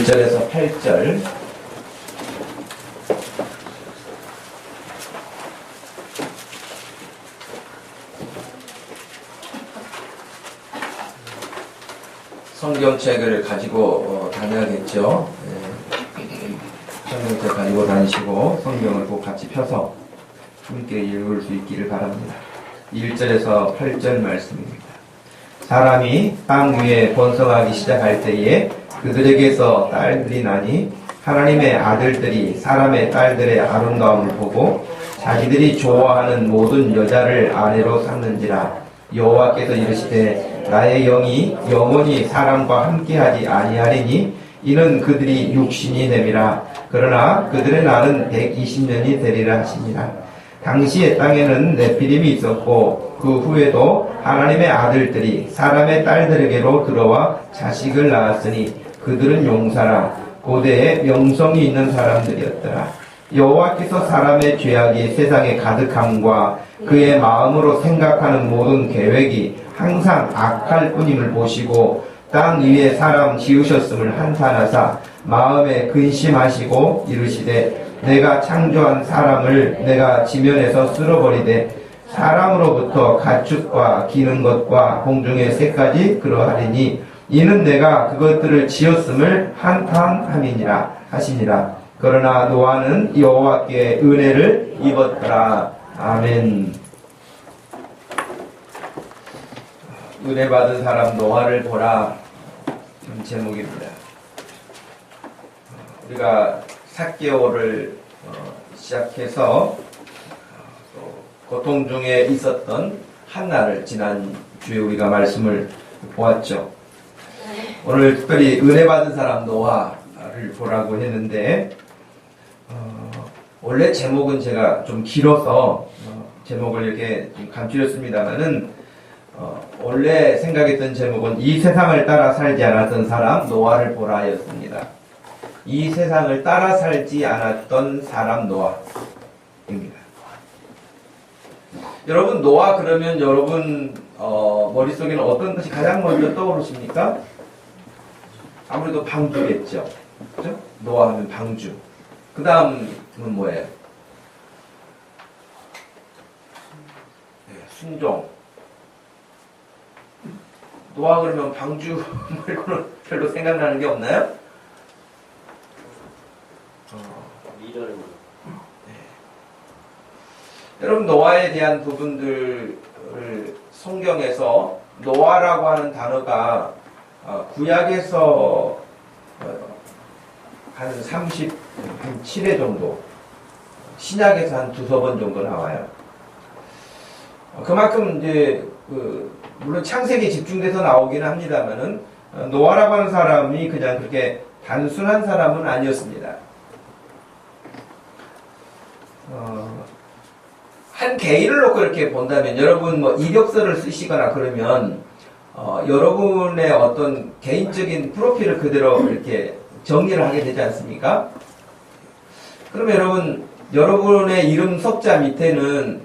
1절에서 8절. 성경책을 가지고 다녀야겠죠. 성경책 가지고 다니시고 성경을 꼭 같이 펴서 함께 읽을 수 있기를 바랍니다. 1절에서 8절 말씀입니다. 사람이 땅 위에 번성하기 시작할 때에 그들에게서 딸들이 나니 하나님의 아들들이 사람의 딸들의 아름다움을 보고 자기들이 좋아하는 모든 여자를 아내로 삼는지라. 여호와께서 이르시되 나의 영이 영원히 사람과 함께하지 아니하리니 이는 그들이 육신이 됨이라. 그러나 그들의 날은 120년이 되리라 하시니라. 당시의 땅에는 네피림이 있었고 그 후에도 하나님의 아들들이 사람의 딸들에게로 들어와 자식을 낳았으니 그들은 용사라. 고대에 명성이 있는 사람들이었더라. 여호와께서 사람의 죄악이 세상에 가득함과 그의 마음으로 생각하는 모든 계획이 항상 악할 뿐임을 보시고 땅 위에 사람 지으셨음을 한탄하사 마음에 근심하시고 이르시되 내가 창조한 사람을 내가 지면에서 쓸어버리되 사람으로부터 가축과 기는 것과 공중의 새까지 그러하리니 이는 내가 그것들을 지었음을 한탄함이니라 하시니라. 그러나 노아는 여호와께 은혜를 입었더라. 아멘. 은혜 받은 사람 노아를 보라. 이런 제목입니다. 우리가 삭개오를 시작해서 또 고통 중에 있었던 한나를 지난주에 우리가 말씀을 보았죠. 오늘 특별히 은혜 받은 사람 노아를 보라고 했는데 원래 제목은 제가 좀 길어서 제목을 이렇게 좀 감추렸습니다만은 원래 생각했던 제목은 이 세상을 따라 살지 않았던 사람 노아를 보라였습니다. 이 세상을 따라 살지 않았던 사람 노아입니다. 여러분 노아 그러면 여러분 머릿속에는 어떤 것이 가장 먼저 떠오르십니까? 아무래도 방주겠죠. 그죠? 노아 하면 방주. 그 다음은 뭐예요? 네, 순종. 노아 그러면 방주 말고는 별로 생각나는 게 없나요? 네. 여러분 노아에 대한 부분들을 성경에서 노아라고 하는 단어가 구약에서 한 7회 정도, 신약에서 한 2-3번 정도 나와요. 그만큼 이제 물론 창세기에 집중돼서 나오기는 합니다만은 노아라고 하는 사람이 그냥 그렇게 단순한 사람은 아니었습니다. 한 개인을 놓고 이렇게 본다면 여러분 뭐 이력서를 쓰시거나 그러면 여러분의 어떤 개인적인 프로필을 그대로 이렇게 정리를 하게 되지 않습니까? 그럼 여러분의 이름 석자 밑에는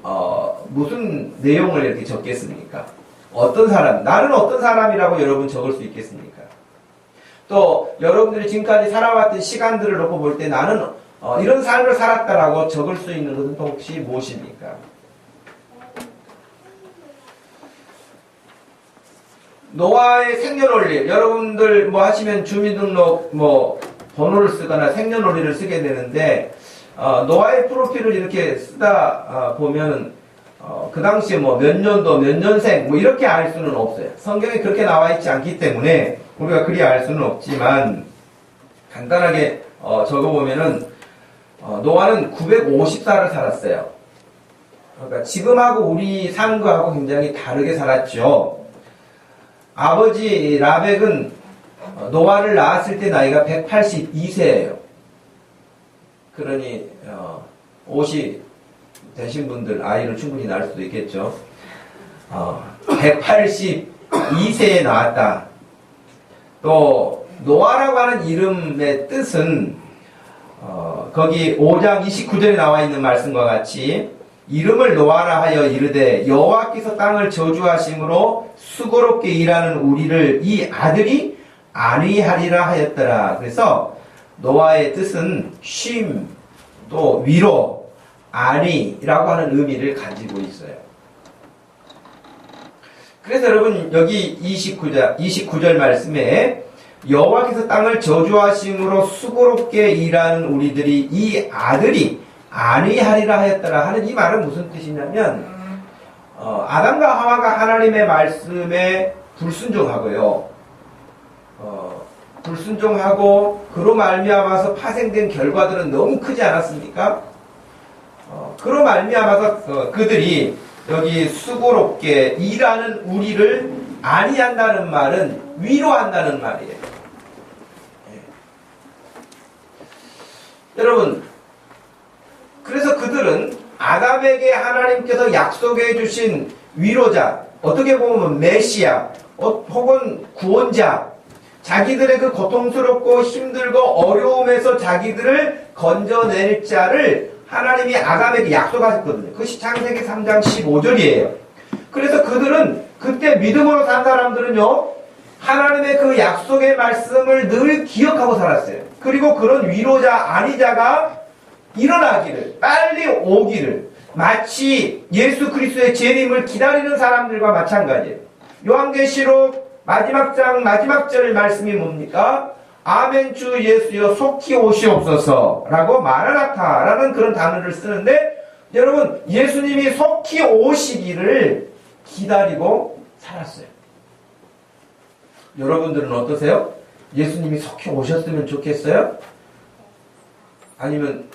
무슨 내용을 이렇게 적겠습니까? 어떤 사람, 나는 어떤 사람이라고 여러분 적을 수 있겠습니까? 또 여러분들이 지금까지 살아왔던 시간들을 놓고 볼 때 나는 이런 삶을 살았다라고 적을 수 있는 것은 또 혹시 무엇입니까? 노아의 생년월일, 여러분들 뭐 하시면 주민등록 번호를 쓰거나 생년월일을 쓰게 되는데 노아의 프로필을 이렇게 쓰다 보면 그 당시에 뭐 몇 년도 몇 년생 뭐 이렇게 알 수는 없어요. 성경에 그렇게 나와 있지 않기 때문에 우리가 그리 알 수는 없지만 간단하게 적어보면은 노아는 950살을 살았어요. 그러니까 지금하고 우리 사는 거하고 굉장히 다르게 살았죠. 아버지 라벡은 노아를 낳았을 때 나이가 182세예요. 그러니 50 되신 분들 아이를 충분히 낳을 수도 있겠죠. 182세에 나왔다. 또 노아라고 하는 이름의 뜻은 거기 5장 29절에 나와 있는 말씀과 같이 이름을 노아라 하여 이르되 여호와께서 땅을 저주하심으로 수고롭게 일하는 우리를 이 아들이 안위하리라 하였더라. 그래서 노아의 뜻은 쉼, 또 위로, 안위라고 하는 의미를 가지고 있어요. 그래서 여러분 여기 29절 말씀에 여호와께서 땅을 저주하심으로 수고롭게 일하는 우리들이 이 아들이 안위하리라 하였더라 하는 이 말은 무슨 뜻이냐면 아담과 하와가 하나님의 말씀에 불순종하고요. 불순종하고 그로 말미암아서 파생된 결과들은 너무 크지 않았습니까? 그로 말미암아서 그들이 여기 수고롭게 일하는 우리를 안위한다는 말은 위로한다는 말이에요. 여러분, 그래서 그들은 아담에게 하나님께서 약속해 주신 위로자, 어떻게 보면 메시아 혹은 구원자, 자기들의 그 고통스럽고 힘들고 어려움에서 자기들을 건져낼 자를 하나님이 아담에게 약속하셨거든요. 그것이 창세기 3장 15절이에요. 그래서 그들은 그때 믿음으로 산 사람들은요, 하나님의 그 약속의 말씀을 늘 기억하고 살았어요. 그리고 그런 위로자, 안위자가 일어나기를, 빨리 오기를, 마치 예수 그리스도의 재림을 기다리는 사람들과 마찬가지예요. 요한계시록 마지막 장 마지막 절 말씀이 뭡니까? 아멘 주 예수여 속히 오시옵소서 라고 마라나타 라는 그런 단어를 쓰는데, 여러분 예수님이 속히 오시기를 기다리고 살았어요. 여러분들은 어떠세요? 예수님이 속히 오셨으면 좋겠어요? 아니면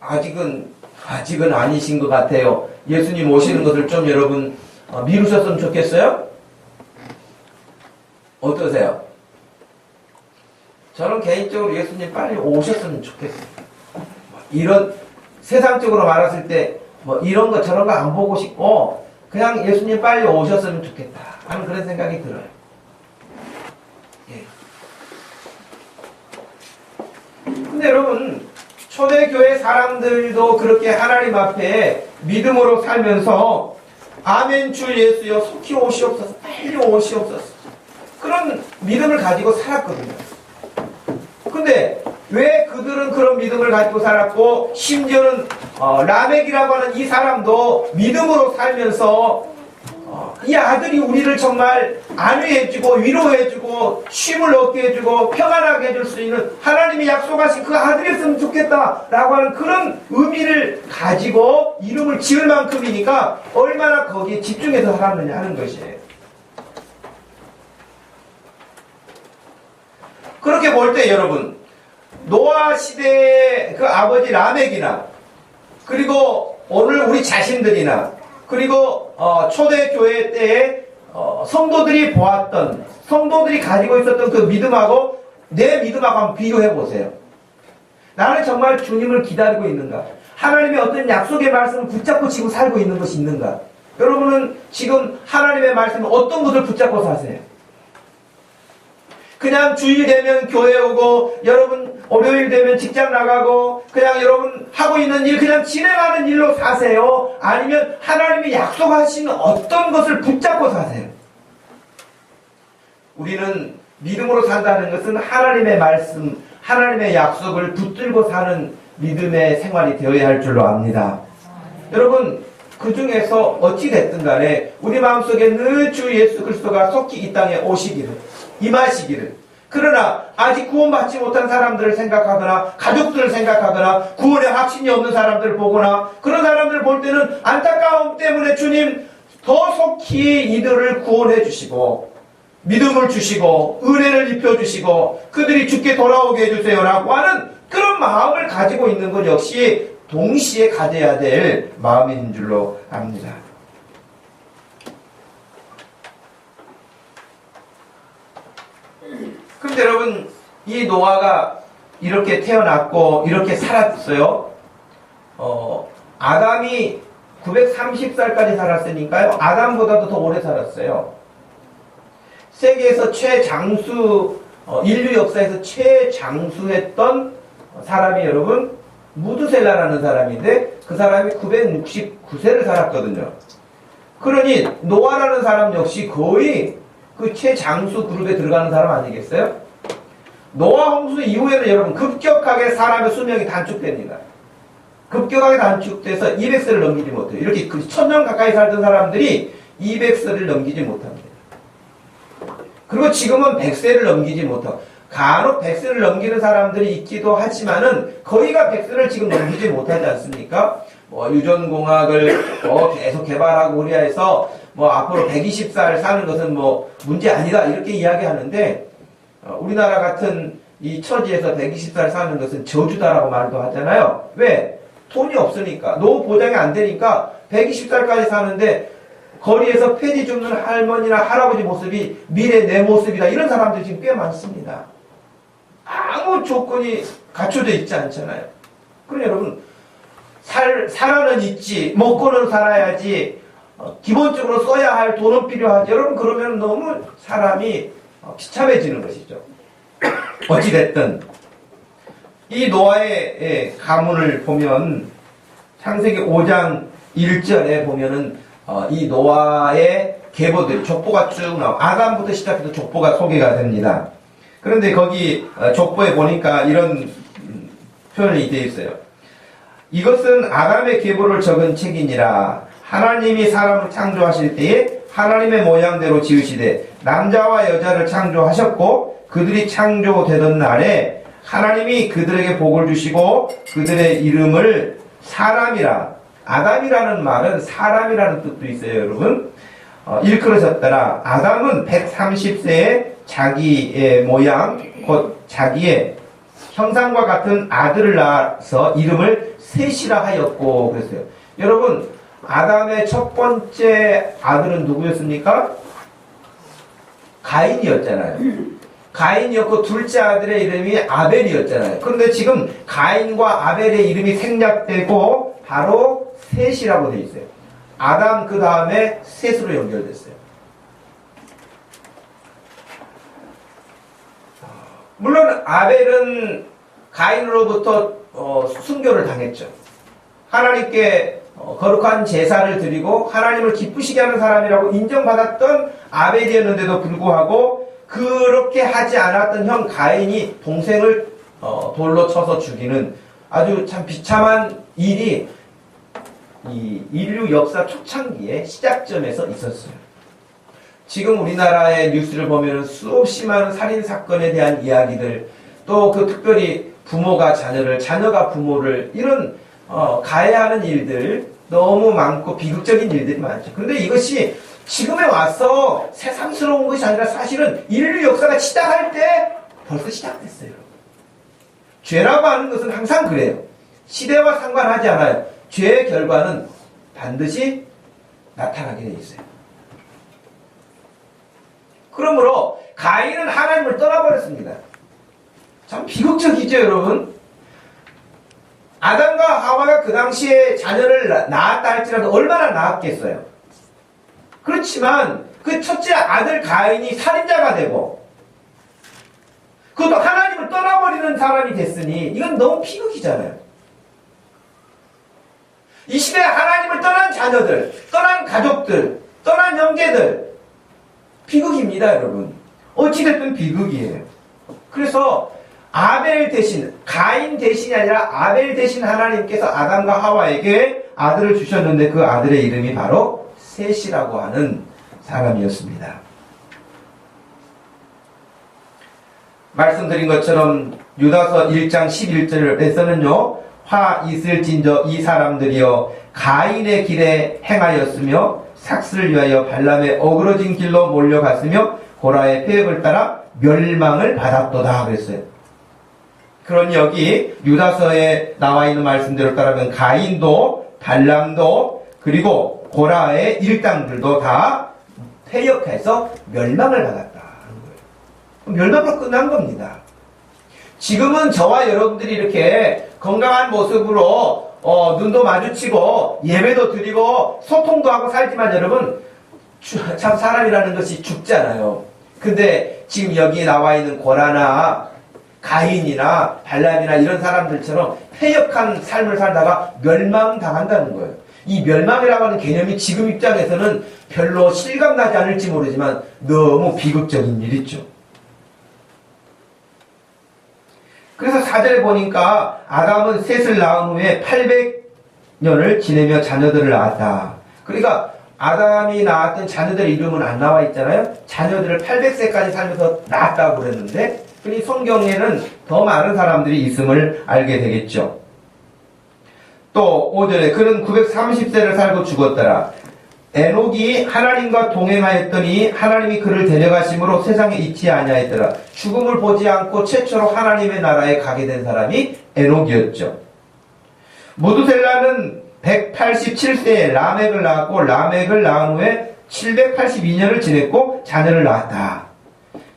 아직은 아니신 것 같아요. 예수님 오시는 것을 좀 여러분 미루셨으면 좋겠어요? 어떠세요? 저는 개인적으로 예수님 빨리 오셨으면 좋겠어요. 이런 세상적으로 말했을 때 뭐 이런 거 저런 거 안 보고 싶고 그냥 예수님 빨리 오셨으면 좋겠다 하는 그런 생각이 들어요. 예. 근데 여러분, 초대교회 사람들도 그렇게 하나님 앞에 믿음으로 살면서 아멘 주 예수여 속히 오시옵소서, 빨리 오시옵소서, 그런 믿음을 가지고 살았거든요. 근데 왜 그들은 그런 믿음을 가지고 살았고, 심지어는 라멕이라고 하는 이 사람도 믿음으로 살면서 이 아들이 우리를 정말 안위해주고 위로해주고 쉼을 얻게 해주고 평안하게 해줄 수 있는 하나님이 약속하신 그 아들이었으면 좋겠다라고 하는 그런 의미를 가지고 이름을 지을 만큼이니까 얼마나 거기에 집중해서 살았느냐 하는 것이에요. 그렇게 볼 때 여러분, 노아 시대의 그 아버지 라멕이나, 그리고 오늘 우리 자신들이나, 그리고 초대교회 때에 성도들이 보았던, 성도들이 가지고 있었던 그 믿음하고 내 믿음하고 한번 비교해 보세요. 나는 정말 주님을 기다리고 있는가? 하나님의 어떤 약속의 말씀을 붙잡고 지금 살고 있는 것이 있는가? 여러분은 지금 하나님의 말씀을 어떤 것을 붙잡고 사세요? 그냥 주일 되면 교회 오고, 여러분 월요일 되면 직장 나가고, 그냥 여러분 하고 있는 일 그냥 진행하는 일로 사세요? 아니면 하나님이 약속하신 어떤 것을 붙잡고 사세요? 우리는 믿음으로 산다는 것은 하나님의 말씀, 하나님의 약속을 붙들고 사는 믿음의 생활이 되어야 할 줄로 압니다. 여러분, 그 중에서 어찌 됐든 간에 우리 마음속에 늘 주 예수 그리스도가 속히 이 땅에 오시기를, 임하시기를, 그러나 아직 구원받지 못한 사람들을 생각하거나 가족들을 생각하거나 구원의 확신이 없는 사람들을 보거나 그런 사람들을 볼 때는 안타까움 때문에 주님 더 속히 이들을 구원해 주시고 믿음을 주시고 은혜를 입혀주시고 그들이 주께 돌아오게 해주세요라고 하는 그런 마음을 가지고 있는 것 역시 동시에 가져야 될 마음인 줄로 압니다. 그런데 여러분, 이 노아가 이렇게 태어났고 이렇게 살았어요. 아담이 930살까지 살았으니까요, 아담보다도 더 오래 살았어요. 세계에서 최장수, 인류 역사에서 최장수했던 사람이 여러분 무드셀라라는 사람인데, 그 사람이 969세를 살았거든요. 그러니 노아라는 사람 역시 거의 그 최장수 그룹에 들어가는 사람 아니겠어요? 노아 홍수 이후에는 여러분 급격하게 사람의 수명이 단축됩니다. 급격하게 단축돼서 200세를 넘기지 못해요. 이렇게 1000년 가까이 살던 사람들이 200세를 넘기지 못합니다. 그리고 지금은 100세를 넘기지 못하고, 간혹 100세를 넘기는 사람들이 있기도 하지만은 거의가 100세를 지금 넘기지 못하지 않습니까? 유전공학을 계속 개발하고 우리나라에서 앞으로 120살 사는 것은 문제 아니다 이렇게 이야기하는데, 우리나라 같은 이 처지에서 120살 사는 것은 저주다라고 말도 하잖아요. 왜? 돈이 없으니까, 노후 보장이 안 되니까 120살까지 사는데 거리에서 폐지 줍는 할머니나 할아버지 모습이 미래 내 모습이다, 이런 사람들이 지금 꽤 많습니다. 아무 조건이 갖춰져 있지 않잖아요. 그러니 여러분, 살아는 있지, 먹고는 살아야지, 기본적으로 써야 할 돈은 필요하지. 여러분, 그러면 너무 사람이 비참해지는 것이죠. 어찌됐든 이 노아의 가문을 보면 창세기 5장 1절에 보면은 이 노아의 계보들, 족보가 쭉 나와. 아담부터 시작해서 족보가 소개가 됩니다. 그런데 거기 족보에 보니까 이런 표현이 되어 있어요. 이것은 아담의 계보를 적은 책이니라. 하나님이 사람을 창조하실 때에 하나님의 모양대로 지으시되 남자와 여자를 창조하셨고, 그들이 창조되던 날에 하나님이 그들에게 복을 주시고 그들의 이름을 사람이라. 아담이라는 말은 사람이라는 뜻도 있어요, 여러분. 일컬으셨더라. 아담은 130세에 자기의 모양, 곧 자기의 형상과 같은 아들을 낳아서 이름을 셋이라 하였고 그랬어요. 여러분, 아담의 첫 번째 아들은 누구였습니까? 가인이었잖아요. 가인이었고 둘째 아들의 이름이 아벨이었잖아요. 그런데 지금 가인과 아벨의 이름이 생략되고 바로 셋이라고 되어 있어요. 아담 그 다음에 셋으로 연결됐어요. 물론 아벨은 가인으로부터 순교를 당했죠. 하나님께 거룩한 제사를 드리고 하나님을 기쁘시게 하는 사람이라고 인정받았던 아벨이었는데도 불구하고 그렇게 하지 않았던 형 가인이 동생을 돌로 쳐서 죽이는 아주 참 비참한 일이 이 인류 역사 초창기에 시작점에서 있었어요. 지금 우리나라의 뉴스를 보면 수없이 많은 살인사건에 대한 이야기들, 또 그 특별히 부모가 자녀를, 자녀가 부모를, 이런 가해하는 일들 너무 많고 비극적인 일들이 많죠. 그런데 이것이 지금에 와서 새삼스러운 것이 아니라 사실은 인류 역사가 시작할 때 벌써 시작됐어요. 죄라고 하는 것은 항상 그래요. 시대와 상관하지 않아요. 죄의 결과는 반드시 나타나게 돼 있어요. 그러므로 가인은 하나님을 떠나버렸습니다. 참 비극적이죠, 여러분. 아담과 하와가 그 당시에 자녀를 낳았다 할지라도 얼마나 낳았겠어요. 그렇지만 그 첫째 아들 가인이 살인자가 되고 그것도 하나님을 떠나버리는 사람이 됐으니 이건 너무 비극이잖아요. 이 시대에 하나님을 떠난 자녀들, 떠난 가족들, 떠난 형제들, 비극입니다, 여러분. 어찌됐든 비극이에요. 그래서 아벨 대신, 가인 대신이 아니라 아벨 대신 하나님께서 아담과 하와에게 아들을 주셨는데 그 아들의 이름이 바로 셋이라고 하는 사람이었습니다. 말씀드린 것처럼 유다서 1장 11절에서는요, 화 있을진저 이 사람들이여 가인의 길에 행하였으며 삭스를 위하여 발람의 어그러진 길로 몰려갔으며 고라의 폐역을 따라 멸망을 받았도다 그랬어요. 그러니 여기 유다서에 나와 있는 말씀대로 따르면 가인도 발람도 그리고 고라의 일당들도 다 폐역해서 멸망을 받았다는 거예요. 멸망으로 끝난 겁니다. 지금은 저와 여러분들이 이렇게 건강한 모습으로 눈도 마주치고 예배도 드리고 소통도 하고 살지만 여러분 참 사람이라는 것이 죽잖아요. 근데 지금 여기에 나와 있는 고라나 가인이나 발람이나 이런 사람들처럼 폐역한 삶을 살다가 멸망당한다는 거예요. 이 멸망이라고 하는 개념이 지금 입장에서는 별로 실감나지 않을지 모르지만 너무 비극적인 일이죠. 그래서 4절에 보니까 아담은 셋을 낳은 후에 800년을 지내며 자녀들을 낳았다. 그러니까 아담이 낳았던 자녀들의 이름은 안 나와 있잖아요. 자녀들을 800세까지 살면서 낳았다고 그랬는데, 그러니 성경에는 더 많은 사람들이 있음을 알게 되겠죠. 또 5절에 그는 930세를 살고 죽었더라. 에녹이 하나님과 동행하였더니 하나님이 그를 데려가심으로 세상에 있지 아니하였더라. 죽음을 보지 않고 최초로 하나님의 나라에 가게 된 사람이 에녹이었죠. 무두셀라는 187세에 라멕을 낳았고 라멕을 낳은 후에 782년을 지냈고 자녀를 낳았다.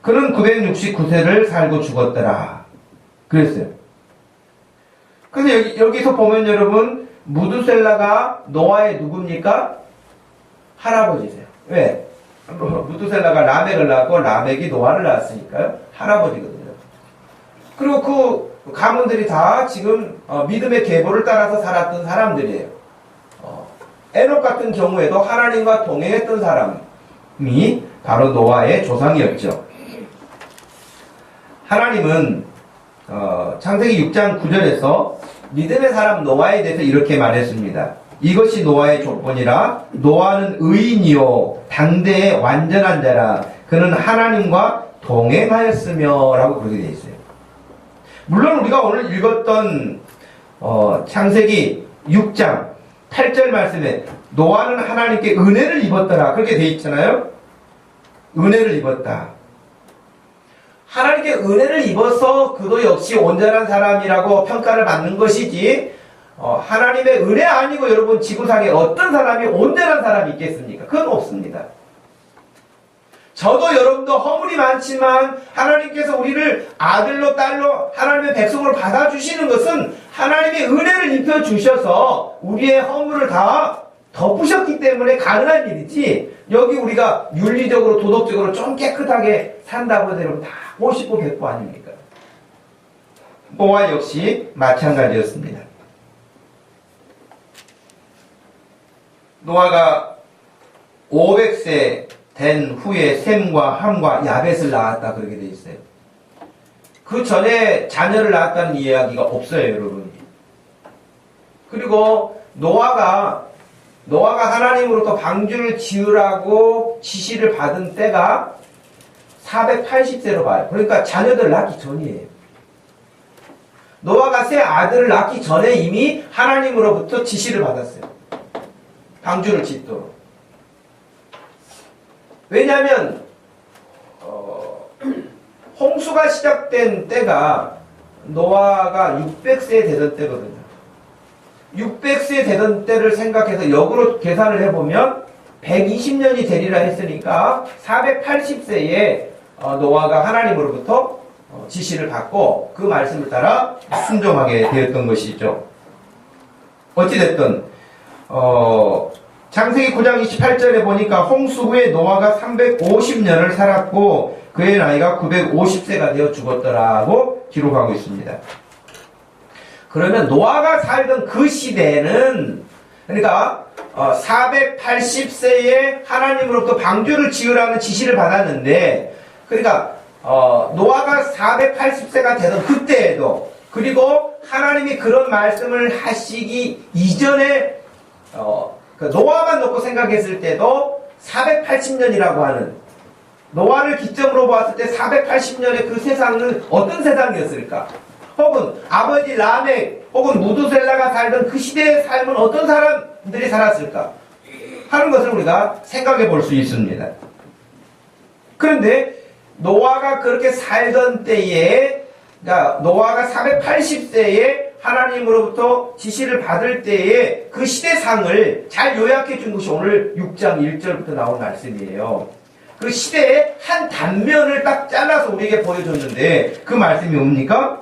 그는 969세를 살고 죽었더라. 그랬어요. 그래서 여기서 보면 여러분, 무두셀라가 노아의 누굽니까? 할아버지세요. 왜? 무두셀라가 라멕을 낳았고 라멕이 노아를 낳았으니까요. 할아버지거든요. 그리고 그 가문들이 다 지금 믿음의 계보를 따라서 살았던 사람들이에요. 에녹 같은 경우에도 하나님과 동행했던 사람이 바로 노아의 조상이었죠. 하나님은 창세기 6장 9절에서 믿음의 사람 노아에 대해서 이렇게 말했습니다. 이것이 노아의 조건이라. 노아는 의인이요 당대의 완전한 자라. 그는 하나님과 동행하였으며 라고 그렇게 되어 있어요. 물론 우리가 오늘 읽었던 창세기 6장 8절 말씀에 노아는 하나님께 은혜를 입었더라 그렇게 되어 있잖아요. 은혜를 입었다. 하나님께 은혜를 입어서 그도 역시 온전한 사람이라고 평가를 받는 것이지, 하나님의 은혜 아니고 여러분 지구상에 어떤 사람이 온전한 사람이 있겠습니까? 그건 없습니다. 저도 여러분도 허물이 많지만 하나님께서 우리를 아들로 딸로 하나님의 백성으로 받아주시는 것은 하나님의 은혜를 입혀주셔서 우리의 허물을 다 덮으셨기 때문에 가능한 일이지, 여기 우리가 윤리적으로 도덕적으로 좀 깨끗하게 산다고 해서 여러분 다 50보 100보 아닙니까? 노아 역시 마찬가지였습니다. 노아가 500세 된 후에 셈과 함과 야벳을 낳았다 그렇게 돼 있어요. 그 전에 자녀를 낳았다는 이야기가 없어요, 여러분. 그리고 노아가 하나님으로부터 방주를 지으라고 지시를 받은 때가 480세로 봐요. 그러니까 자녀들을 낳기 전이에요. 노아가 새 아들을 낳기 전에 이미 하나님으로부터 지시를 받았어요. 방주를 짓도록. 왜냐하면 홍수가 시작된 때가 노아가 600세 되던 때거든요. 600세 되던 때를 생각해서 역으로 계산을 해보면 120년이 되리라 했으니까 480세에 노아가 하나님으로부터 지시를 받고 그 말씀을 따라 순종하게 되었던 것이죠. 어찌됐든 창세기 9장 28절에 보니까 홍수 후에 노아가 350년을 살았고 그의 나이가 950세가 되어 죽었더라고 기록하고 있습니다. 그러면 노아가 살던 그 시대에는, 그러니까 480세에 하나님으로부터 방주를 지으라는 지시를 받았는데, 그러니까 노아가 480세가 되던 그때에도, 그리고 하나님이 그런 말씀을 하시기 이전에 노아만 놓고 생각했을 때도 480년이라고 하는, 노아를 기점으로 봤을 때 480년의 그 세상은 어떤 세상이었을까? 혹은 아버지 라멕 혹은 무두셀라가 살던 그 시대의 삶은 어떤 사람들이 살았을까 하는 것을 우리가 생각해 볼 수 있습니다. 그런데 노아가 그렇게 살던 때에, 그러니까 노아가 480세에 하나님으로부터 지시를 받을 때에 그 시대상을 잘 요약해 준 것이 오늘 6장 1절부터 나온 말씀이에요. 그 시대의 한 단면을 딱 잘라서 우리에게 보여줬는데 그 말씀이 뭡니까?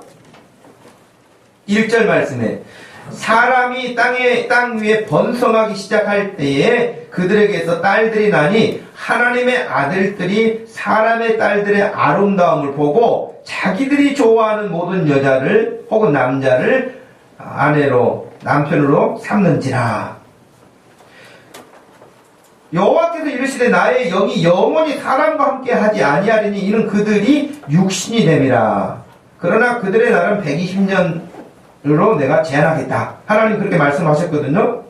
1절 말씀에 사람이 땅 위에 번성하기 시작할 때에 그들에게서 딸들이 나니 하나님의 아들들이 사람의 딸들의 아름다움을 보고 자기들이 좋아하는 모든 여자를 혹은 남자를 남편으로 삼는지라. 여호와께서 이르시되 나의 영이 영원히 사람과 함께 하지 아니하리니 이는 그들이 육신이 됨이라. 그러나 그들의 날은 120년으로 내가 제한하겠다. 하나님 그렇게 말씀하셨거든요.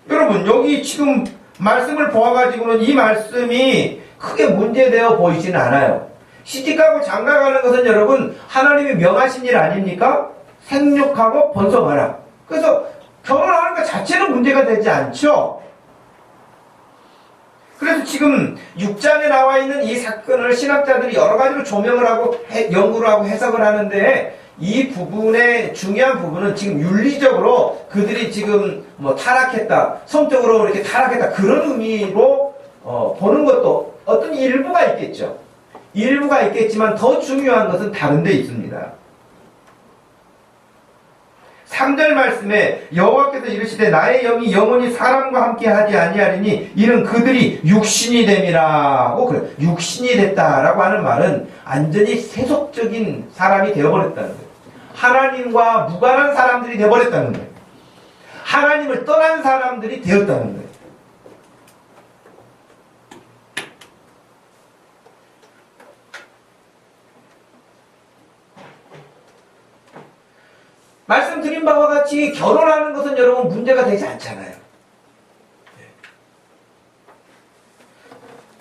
여러분, 여기 지금 말씀을 보아가지고는 이 말씀이 크게 문제되어 보이지는 않아요. 시집가고 장가가는 것은 여러분 하나님이 명하신 일 아닙니까? 생육하고 번성하라. 그래서 결혼하는 것 자체는 문제가 되지 않죠. 그래서 지금 6장에 나와 있는 이 사건을 신학자들이 여러 가지로 조명을 하고 연구를 하고 해석을 하는데, 이 부분의 중요한 부분은 지금 윤리적으로 그들이 지금 뭐 타락했다, 성적으로 이렇게 타락했다, 그런 의미로 보는 것도 어떤 일부가 있겠죠. 일부가 있겠지만 더 중요한 것은 다른 데 있습니다. 3절 말씀에 여호와께서 이르시되 나의 영이 영원히 사람과 함께 하지 아니하리니 이는 그들이 육신이 됨이라고. 그래, 육신이 됐다라고 하는 말은 완전히 세속적인 사람이 되어버렸다는 거예요. 하나님과 무관한 사람들이 되어버렸다는 거예요. 하나님을 떠난 사람들이 되었다는 거예요. 말씀드린 바와 같이 결혼하는 것은 여러분 문제가 되지 않잖아요.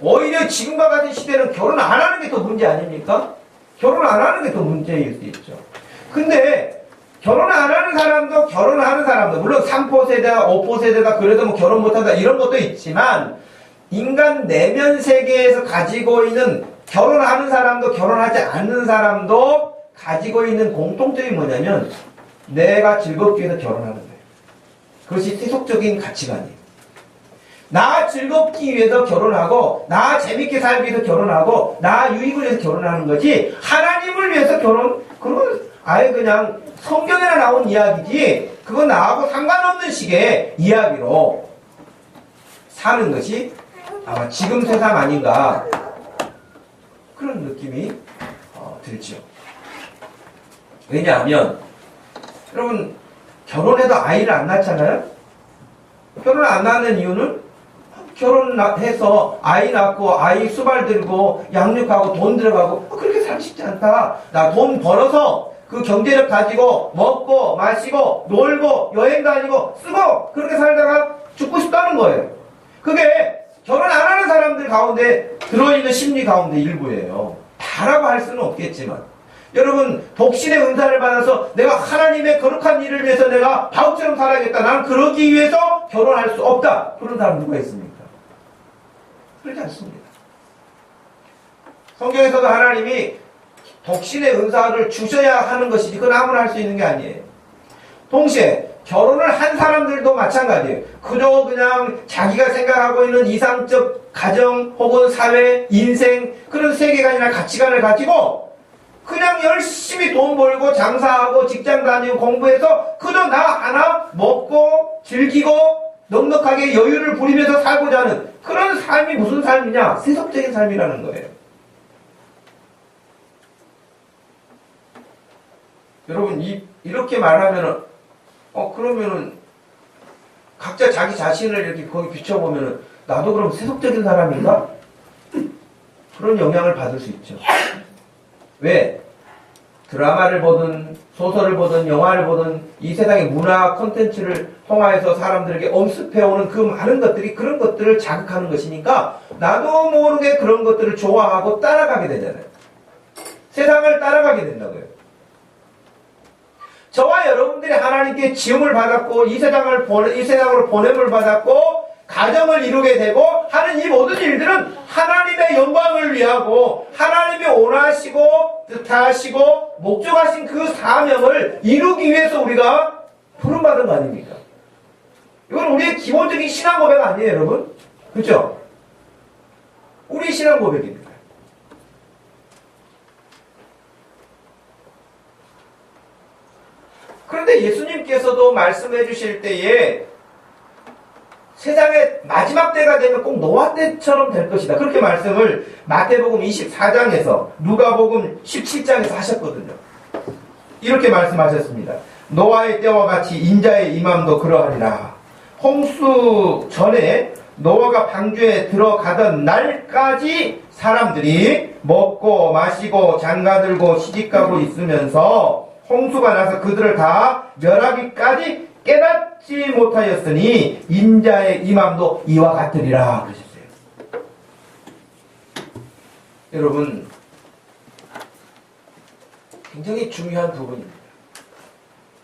오히려 지금과 같은 시대는 결혼 안 하는 게 더 문제 아닙니까? 결혼 안 하는 게 더 문제일 수 있죠. 근데 결혼 안 하는 사람도 결혼하는 사람도, 물론 3포 세대다 5포 세대다 그래도 뭐 결혼 못한다 이런 것도 있지만, 인간 내면 세계에서 가지고 있는, 결혼하는 사람도 결혼하지 않는 사람도 가지고 있는 공통점이 뭐냐면 내가 즐겁기 위해서 결혼하는 거예요. 그것이 세속적인 가치관이에요. 나 즐겁기 위해서 결혼하고, 나 재밌게 살기 위해서 결혼하고, 나 유익을 위해서 결혼하는 거지, 하나님을 위해서 결혼, 그건 아예 그냥 성경에나 나온 이야기지, 그건 나하고 상관없는 식의 이야기로 사는 것이 아마 지금 세상 아닌가, 그런 느낌이 들죠. 왜냐하면 여러분, 결혼해도 아이를 안 낳잖아요? 결혼 안 낳는 이유는 결혼해서 아이 낳고 아이 수발 들고 양육하고 돈 들어가고 그렇게 살고 싶지 않다. 나 돈 벌어서 그 경제력 가지고 먹고 마시고 놀고 여행 다니고 쓰고 그렇게 살다가 죽고 싶다는 거예요. 그게 결혼 안 하는 사람들 가운데 들어있는 심리 가운데 일부예요. 다라고 할 수는 없겠지만, 여러분, 독신의 은사를 받아서 내가 하나님의 거룩한 일을 위해서 내가 바울처럼 살아야겠다, 나는 그러기 위해서 결혼할 수 없다, 그런 사람 누가 있습니까? 그렇지 않습니다. 성경에서도 하나님이 독신의 은사를 주셔야 하는 것이지 그건 아무나 할 수 있는 게 아니에요. 동시에 결혼을 한 사람들도 마찬가지예요. 그저 그냥 자기가 생각하고 있는 이상적 가정 혹은 사회, 인생, 그런 세계관이나 가치관을 가지고 그냥 열심히 돈 벌고 장사하고 직장 다니고 공부해서 그저 나 하나 먹고 즐기고 넉넉하게 여유를 부리면서 살고자 하는 그런 삶이 무슨 삶이냐? 세속적인 삶이라는 거예요. 여러분, 이렇게 말하면은 그러면은 각자 자기 자신을 이렇게 거기 비춰보면은 나도 그럼 세속적인 사람인가? 그런 영향을 받을 수 있죠. 왜? 드라마를 보든 소설을 보든 영화를 보든 이 세상의 문화 콘텐츠를 통하여서 사람들에게 엄습해오는 그 많은 것들이 그런 것들을 자극하는 것이니까 나도 모르게 그런 것들을 좋아하고 따라가게 되잖아요. 세상을 따라가게 된다고요. 저와 여러분들이 하나님께 지음을 받았고 이 세상으로 보냄을 받았고 가정을 이루게 되고 하는 이 모든 일들은 하나님의 영광을 위하고 하나님이 원하시고 뜻하시고 목적하신 그 사명을 이루기 위해서 우리가 부름받은 거 아닙니까? 이건 우리의 기본적인 신앙 고백 아니에요, 여러분? 그렇죠? 우리 신앙 고백입니다. 그런데 예수님께서도 말씀해 주실 때에 세상의 마지막 때가 되면 꼭 노아 때처럼 될 것이다, 그렇게 말씀을 마태복음 24장에서 누가복음 17장에서 하셨거든요. 이렇게 말씀하셨습니다. 노아의 때와 같이 인자의 임함도 그러하리라. 홍수 전에 노아가 방주에 들어가던 날까지 사람들이 먹고 마시고 장가들고 시집가고 있으면서 홍수가 나서 그들을 다 멸하기까지 깨닫지 못하였으니 인자의 임함도 이와 같으리라 그러셨어요. 여러분, 굉장히 중요한 부분입니다.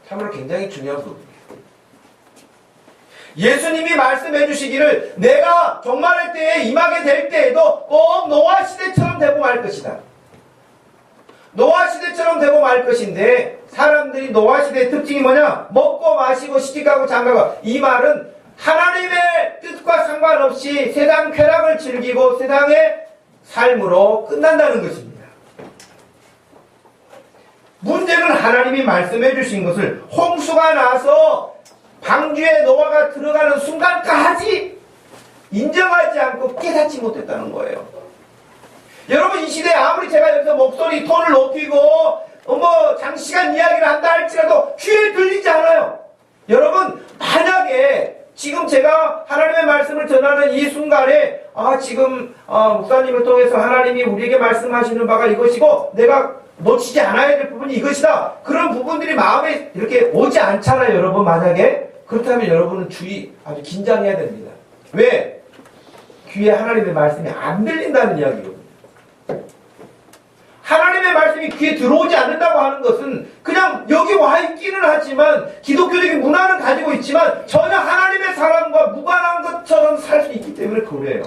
참으로 굉장히 중요한 부분이에요. 예수님이 말씀해 주시기를 내가 종말의 때에 임하게 될 때에도 꼭 노아 시대처럼 되고 말 것이다. 노아 시대처럼 되고 말 것인데, 사람들이 노아 시대의 특징이 뭐냐? 먹고 마시고 시집가고 장가고. 이 말은 하나님의 뜻과 상관없이 세상 쾌락을 즐기고 세상의 삶으로 끝난다는 것입니다. 문제는 하나님이 말씀해 주신 것을 홍수가 나서 방주에 노아가 들어가는 순간까지 인정하지 않고 깨닫지 못했다는 거예요. 여러분, 이 시대에 아무리 제가 여기서 목소리 톤을 높이고 장시간 이야기를 한다 할지라도 귀에 들리지 않아요. 여러분, 만약에 지금 제가 하나님의 말씀을 전하는 이 순간에 지금 목사님을 통해서 하나님이 우리에게 말씀하시는 바가 이것이고 내가 놓치지 않아야 될 부분이 이것이다. 그런 부분들이 마음에 이렇게 오지 않잖아요. 여러분, 만약에 그렇다면 여러분은 아주 긴장해야 됩니다. 왜? 귀에 하나님의 말씀이 안 들린다는 이야기거든요. 하나님의 말씀이 귀에 들어오지 않는다고 하는 것은 그냥 여기 와 있기는 하지만 기독교적인 문화는 가지고 있지만 전혀 하나님의 사랑과 무관한 것처럼 살 수 있기 때문에 그래요.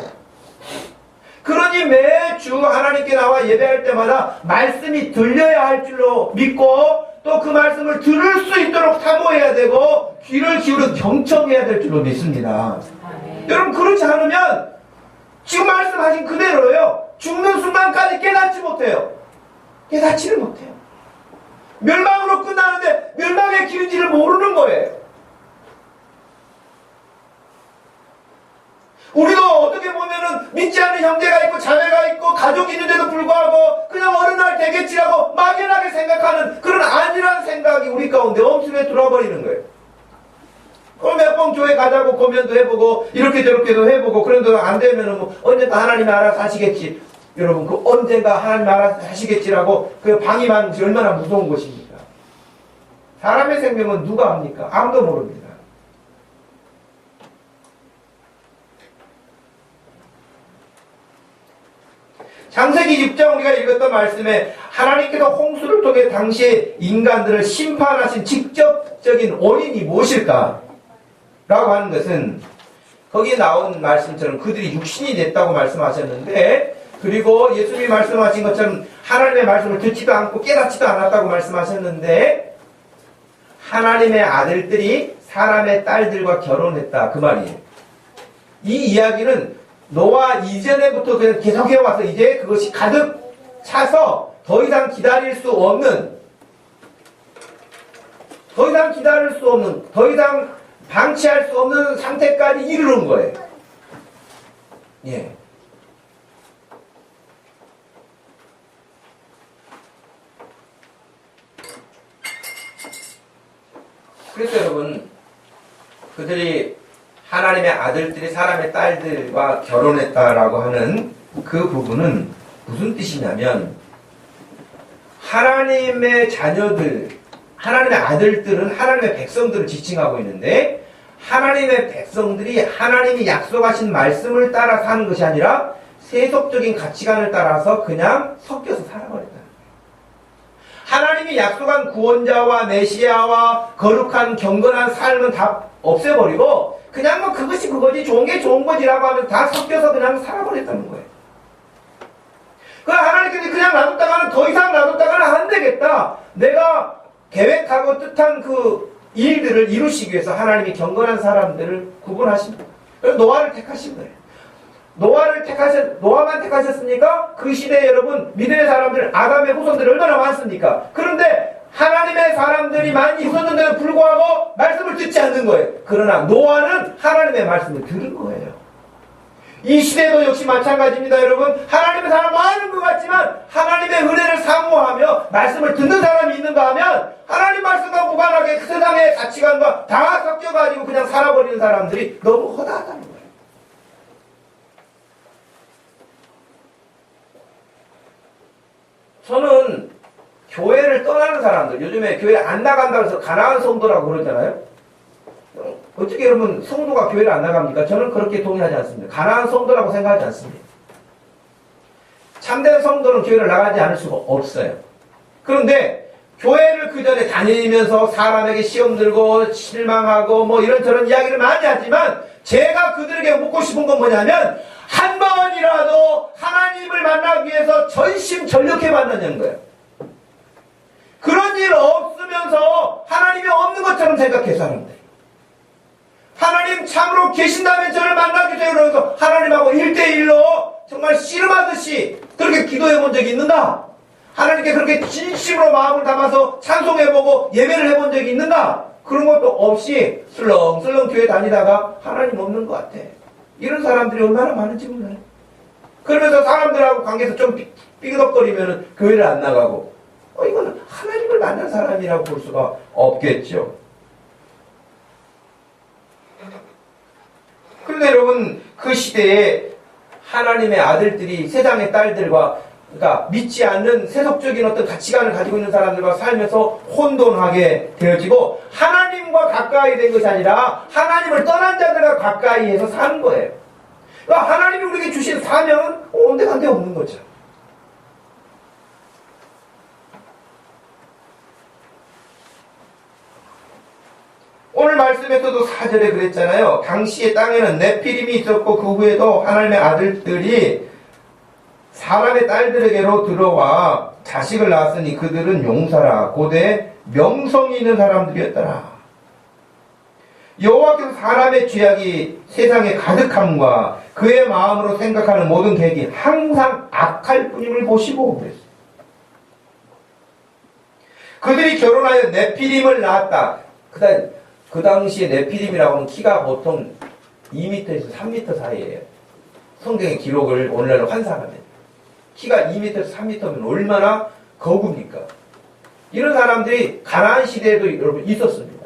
그러니 매주 하나님께 나와 예배할 때마다 말씀이 들려야 할 줄로 믿고 또 그 말씀을 들을 수 있도록 사모해야 되고 귀를 기울여 경청해야 될 줄로 믿습니다. 여러분, 그렇지 않으면 지금 말씀하신 그대로예요. 죽는 순간까지 깨닫지 못해요. 깨닫지를 못해요. 멸망으로 끝나는데 멸망의 길인지를 모르는 거예요. 우리도 어떻게 보면은 믿지 않는 형제가 있고 자매가 있고 가족이 있는데도 불구하고 그냥 어느 날 되겠지라고 막연하게 생각하는 그런 안일한 생각이 우리 가운데 엄청나게 들어와버리는 거예요. 그럼 몇 번 교회 가자고 고면도 해보고 이렇게 저렇게도 해보고 그런데도 안 되면은 언젠가 하나님이 알아서 하시겠지. 여러분, 그 언젠가 하나님이 알아서 하시겠지라고 그 방임하는 것이 얼마나 무서운 것입니까? 사람의 생명은 누가 합니까? 아무도 모릅니다. 창세기 6장 우리가 읽었던 말씀에 하나님께서 홍수를 통해 당시에 인간들을 심판하신 직접적인 원인이 무엇일까? 라고 하는 것은 거기에 나온 말씀처럼 그들이 육신이 됐다고 말씀하셨는데, 그리고 예수님이 말씀하신 것처럼 하나님의 말씀을 듣지도 않고 깨닫지도 않았다고 말씀하셨는데, 하나님의 아들들이 사람의 딸들과 결혼했다, 그 말이에요. 이 이야기는 노아 이전에부터 그냥 계속해와서 이제 그것이 가득 차서 더 이상 기다릴 수 없는, 더 이상 방치할 수 없는 상태까지 이르는 거예요. 예. 그래서 여러분, 그들이 하나님의 아들들이 사람의 딸들과 결혼했다라고 하는 그 부분은 무슨 뜻이냐면, 하나님의 자녀들, 하나님의 아들들은 하나님의 백성들을 지칭하고 있는데, 하나님의 백성들이 하나님이 약속하신 말씀을 따라 사는 것이 아니라 세속적인 가치관을 따라서 그냥 섞여서 살아버렸다. 하나님이 약속한 구원자와 메시아와 거룩한 경건한 삶은 다 없애버리고 그냥 그것이 그거지, 좋은 게 좋은 거지라고 하면서 다 섞여서 그냥 살아버렸다는 거예요. 그 하나님께서 그냥 놔뒀다가는, 더 이상 놔뒀다가는 안 되겠다. 내가 계획하고 뜻한 그 일들을 이루시기 위해서 하나님이 경건한 사람들을 구분하신 거예요. 그래서 노아를 택하신 거예요. 노아만 택하셨습니까? 그 시대에 여러분, 믿음의 사람들, 아담의 후손들이 얼마나 많습니까? 그런데 하나님의 사람들이 많이 있었는데도 불구하고 말씀을 듣지 않는 거예요. 그러나 노아는 하나님의 말씀을 들은 거예요. 이 시대도 역시 마찬가지입니다, 여러분. 하나님의 사람 많은 것 같지만 하나님의 은혜를 사모하며 말씀을 듣는 사람이 있는가 하면 하나님 말씀과 무관하게 그 세상의 가치관과 다 섞여가지고 그냥 살아버리는 사람들이 너무 허다하다는 거예요. 저는 교회를 떠나는 사람들, 요즘에 교회 안 나간다고 해서 가난한 성도라고 그러잖아요. 어떻게 여러분 성도가 교회를 안 나갑니까? 저는 그렇게 동의하지 않습니다. 가난한 성도라고 생각하지 않습니다. 참된 성도는 교회를 나가지 않을 수가 없어요. 그런데 교회를 그 전에 다니면서 사람에게 시험 들고 실망하고 뭐 이런저런 이야기를 많이 하지만 제가 그들에게 묻고 싶은 건 뭐냐면 한 번이라도 하나님을 만나기 위해서 전심전력해 만나는 거예요. 그런 일 없으면서 하나님이 없는 것처럼 생각해서 하는데 하나님 참으로 계신다면 저를 만나주세요 그러면서 하나님하고 1대1로 정말 씨름하듯이 그렇게 기도해 본 적이 있는가? 하나님께 그렇게 진심으로 마음을 담아서 찬송해보고 예배를 해본 적이 있는가? 그런 것도 없이 슬렁슬렁 교회 다니다가 하나님 없는 것 같아. 이런 사람들이 얼마나 많은지 몰라요. 그러면서 사람들하고 관계에서 좀 삐그덕거리면 교회를 안 나가고 이거는 하나님을 만난 사람이라고 볼 수가 없겠죠. 그런데 여러분 그 시대에 하나님의 아들들이 세상의 딸들과 그러니까 믿지 않는 세속적인 어떤 가치관을 가지고 있는 사람들과 살면서 혼돈하게 되어지고 하나님과 가까이 된 것이 아니라 하나님을 떠난 자들과 가까이해서 사는 거예요. 그러니까 하나님이 우리에게 주신 사명은 온데간데 없는 거죠. 오늘 말씀에서도 4절에 그랬잖아요. 당시의 땅에는 네피림이 있었고 그 후에도 하나님의 아들들이 사람의 딸들에게로 들어와 자식을 낳았으니 그들은 용사라 고대 명성이 있는 사람들이었더라. 여호와께서 사람의 죄악이 세상에 가득함과 그의 마음으로 생각하는 모든 계획이 항상 악할 뿐임을 보시고 그랬어요. 그들이 결혼하여 네피림을 낳았다. 그 당시에 네피림이라고 하는 키가 보통 2m에서 3m 사이예요. 성경의 기록을 오늘날로 환상하면 키가 2m에서 3m면 얼마나 거구입니까? 이런 사람들이 가나안 시대에도 여러분 있었습니다.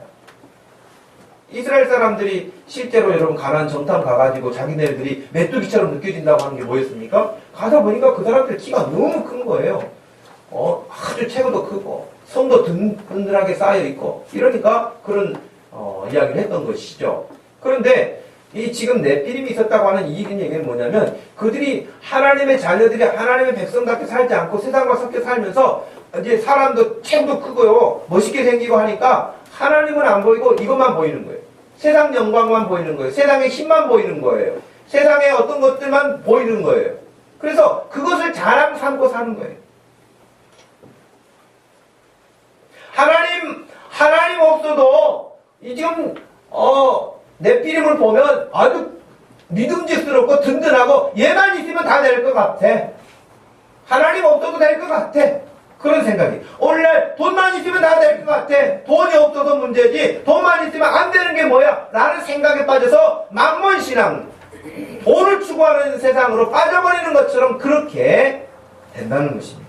이스라엘 사람들이 실제로 여러분 가나안 정탐 가가지고 자기네들이 메뚜기처럼 느껴진다고 하는 게 뭐였습니까? 가다 보니까 그 사람들 키가 너무 큰 거예요. 아주 체구도 크고 성도 든든하게 쌓여있고 이러니까 그런 이야기를 했던 것이죠. 그런데 이 지금 네피림이 있었다고 하는 이 얘기는 뭐냐면 그들이 하나님의 자녀들이 하나님의 백성답게 살지 않고 세상과 섞여 살면서 이제 사람도 체구도 크고요 멋있게 생기고 하니까 하나님은 안 보이고 이것만 보이는 거예요. 세상 영광만 보이는 거예요. 세상의 힘만 보이는 거예요. 세상의 어떤 것들만 보이는 거예요. 그래서 그것을 자랑 삼고 사는 거예요. 하나님 없어도 지금 네피림을 보면 아주 믿음직스럽고 든든하고 얘만 있으면 다 될 것 같아. 하나님 없어도 될 것 같아. 그런 생각이. 오늘날 돈만 있으면 다 될 것 같아. 돈이 없어서 문제지. 돈만 있으면 안 되는 게 뭐야? 라는 생각에 빠져서 만몬신앙, 돈을 추구하는 세상으로 빠져버리는 것처럼 그렇게 된다는 것입니다.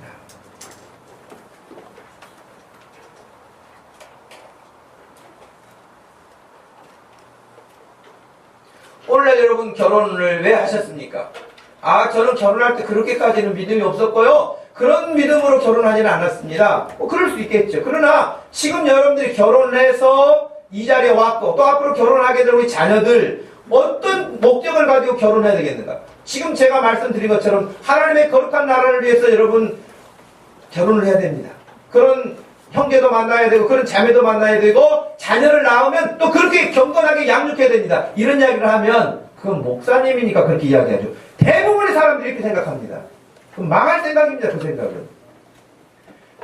오늘날 여러분 결혼을 왜 하셨습니까? 저는 결혼할 때 그렇게까지는 믿음이 없었고요. 그런 믿음으로 결혼하지는 않았습니다. 그럴 수 있겠죠. 그러나 지금 여러분들이 결혼을 해서 이 자리에 왔고 또 앞으로 결혼하게 될 우리 자녀들 어떤 목적을 가지고 결혼해야 되겠는가? 지금 제가 말씀드린 것처럼 하나님의 거룩한 나라를 위해서 여러분 결혼을 해야 됩니다. 그런 형제도 만나야 되고 그런 자매도 만나야 되고 자녀를 낳으면 또 그렇게 경건하게 양육해야 됩니다. 이런 이야기를 하면 그건 목사님이니까 그렇게 이야기하죠. 대부분의 사람들이 이렇게 생각합니다. 그럼 망할 생각입니다. 그 생각은.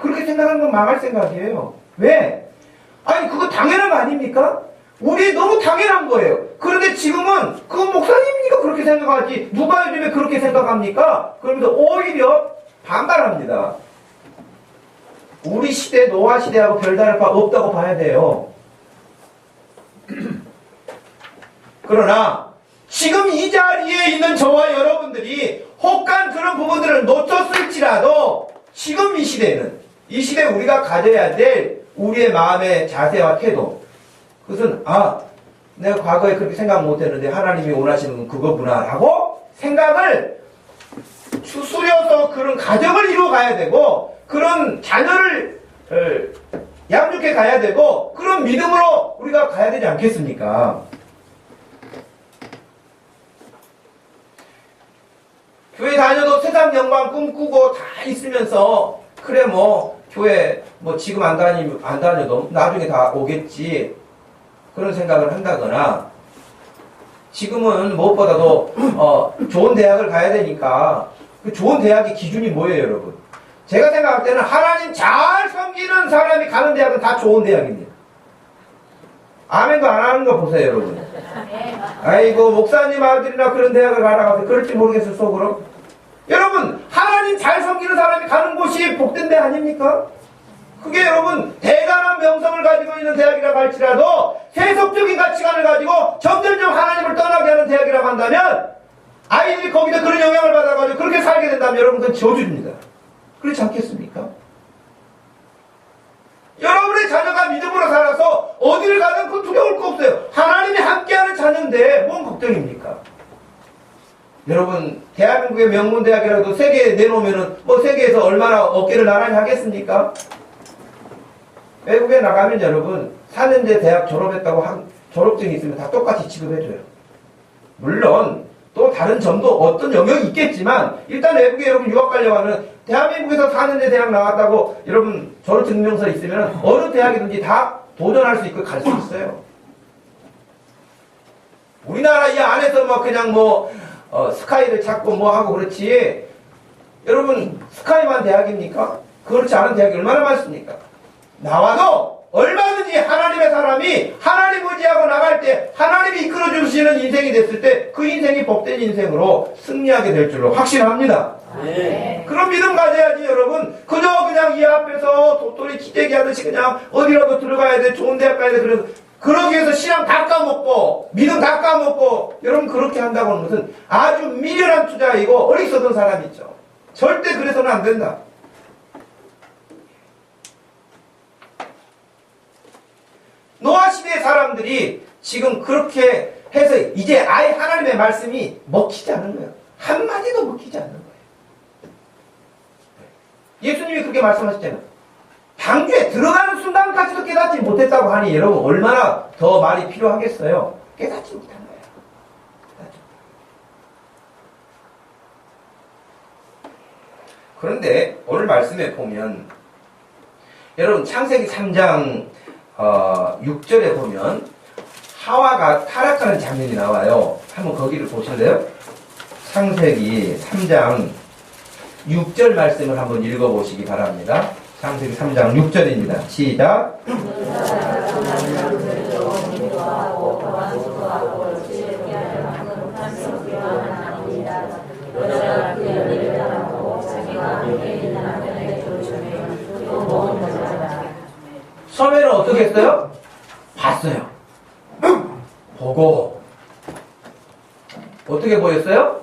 그렇게 생각하는 건 망할 생각이에요. 왜? 아니 그거 당연한 거 아닙니까? 우리 너무 당연한 거예요. 그런데 지금은 그건 목사님이니까 그렇게 생각하지 누가 요즘에 그렇게 생각합니까? 그러면서 오히려 반발합니다. 우리 시대 노아 시대하고 별다를 바 없다고 봐야 돼요. 그러나 지금 이 자리에 있는 저와 여러분들이 혹한 그런 부분들을 놓쳤을지라도 지금 이 시대에 우리가 가져야 될 우리의 마음의 자세와 태도, 그것은 내가 과거에 그렇게 생각 못했는데 하나님이 원하시는 건 그거구나 라고 생각을 추스려서 그런 가정을 이루어가야 되고 그런 자녀를 양육해 가야 되고 그런 믿음으로 우리가 가야 되지 않겠습니까? 교회 다녀도 세상 영광 꿈꾸고 다 있으면서 그래 뭐 교회 뭐 지금 안 다녀도 나중에 다 오겠지 그런 생각을 한다거나 지금은 무엇보다도 좋은 대학을 가야 되니까 그 좋은 대학의 기준이 뭐예요, 여러분? 제가 생각할 때는 하나님 잘 섬기는 사람이 가는 대학은 다 좋은 대학입니다. 아멘도 안 하는 거 보세요, 여러분. 아이고 목사님 아들이나 그런 대학을 가라고 해서 그럴지 모르겠어 속으로. 여러분 하나님 잘 섬기는 사람이 가는 곳이 복된 대 아닙니까? 그게 여러분 대단한 명성을 가지고 있는 대학이라고 할지라도 세속적인 가치관을 가지고 점점점 하나님을 떠나게 하는 대학이라고 한다면 아이들이 거기서 그런 영향을 받아가지고 그렇게 살게 된다면 여러분 그건 저주입니다. 그렇지 않겠습니까? 여러분의 자녀가 믿음으로 살아서 어디를 가든 그 두려울 거 없어요. 하나님이 함께하는 자녀인데 뭔 걱정입니까? 여러분 대한민국의 명문대학이라도 세계에 내놓으면은 뭐 세계에서 얼마나 어깨를 나란히 하겠습니까? 외국에 나가면 여러분 4년제 대학 졸업했다고 졸업증이 있으면 다 똑같이 취급해줘요. 물론 또 다른 점도 어떤 영역이 있겠지만 일단 외국에 여러분 유학 가려고 하면 대한민국에서 4년제 대학 나왔다고 여러분 졸업증명서 있으면 어느 대학이든지 다 도전할 수 있고 갈 수 있어요. 우리나라 이 안에서 뭐 그냥 뭐 스카이를 찾고 뭐 하고 그렇지 여러분 스카이만 대학입니까? 그렇지 않은 대학이 얼마나 많습니까? 나와도 얼마든지 하나님의 사람이 하나님 의지하고 나갈 때 하나님이 이끌어주시는 인생이 됐을 때 그 인생이 복된 인생으로 승리하게 될 줄로 확신합니다. 네. 그런 믿음 가져야지 여러분. 그냥 이 앞에서 도토리 기대기 하듯이 그냥 어디라도 들어가야 돼 좋은 대학 가야 돼 그러기 위해서 신앙 다 까먹고 믿음 다 까먹고 여러분 그렇게 한다고 하는 것은 아주 미련한 투자이고 어리석은 사람이죠. 절대 그래서는 안 된다. 노아 시대의 사람들이 지금 그렇게 해서 이제 아예 하나님의 말씀이 먹히지 않은 거예요. 한마디도 먹히지 않는 거예요. 예수님이 그렇게 말씀하셨잖아요. 방주에 들어가는 순간까지도 깨닫지 못했다고 하니 여러분 얼마나 더 말이 필요하겠어요. 깨닫지 못한 거예요. 그런데 오늘 말씀에 보면 여러분 창세기 3장 6절에 보면 하와가 타락하는 장면이 나와요. 한번 거기를 보실래요? 창세기 3장 6절 말씀을 한번 읽어보시기 바랍니다. 창세기 3장 6절입니다. 시작. 처음에는 어떻게 했어요? 봤어요. 보고 어떻게 보였어요?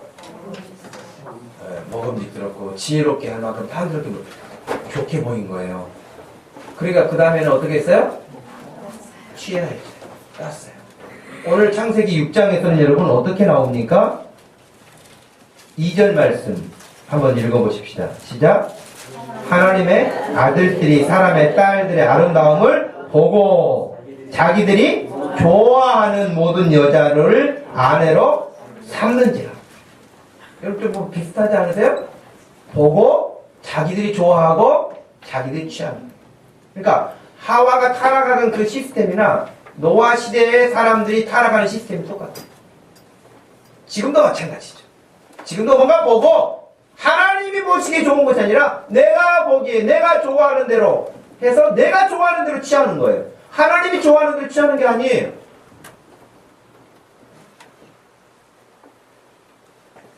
먹음직스럽고 지혜롭게 할 만큼 탐스럽게 좋게 보인 거예요. 그러니까 그 다음에는 어떻게 했어요? 취해라 했어요. 땄어요. 오늘 창세기 6장에서는 여러분 어떻게 나옵니까? 2절 말씀 한번 읽어보십시다. 시작. 하나님의 아들들이 사람의 딸들의 아름다움을 보고 자기들이 좋아하는 모든 여자를 아내로 삼는지라. 여러분 좀 비슷하지 않으세요? 보고 자기들이 좋아하고 자기들이 취하는 거예요. 그러니까 하와가 타락하는 그 시스템이나 노아 시대의 사람들이 타락하는 시스템이 똑같아요. 지금도 마찬가지죠. 지금도 뭔가 보고 하나님이 보시기에 좋은 것이 아니라 내가 보기에 내가 좋아하는 대로 해서 내가 좋아하는 대로 취하는 거예요. 하나님이 좋아하는 대로 취하는 게 아니에요.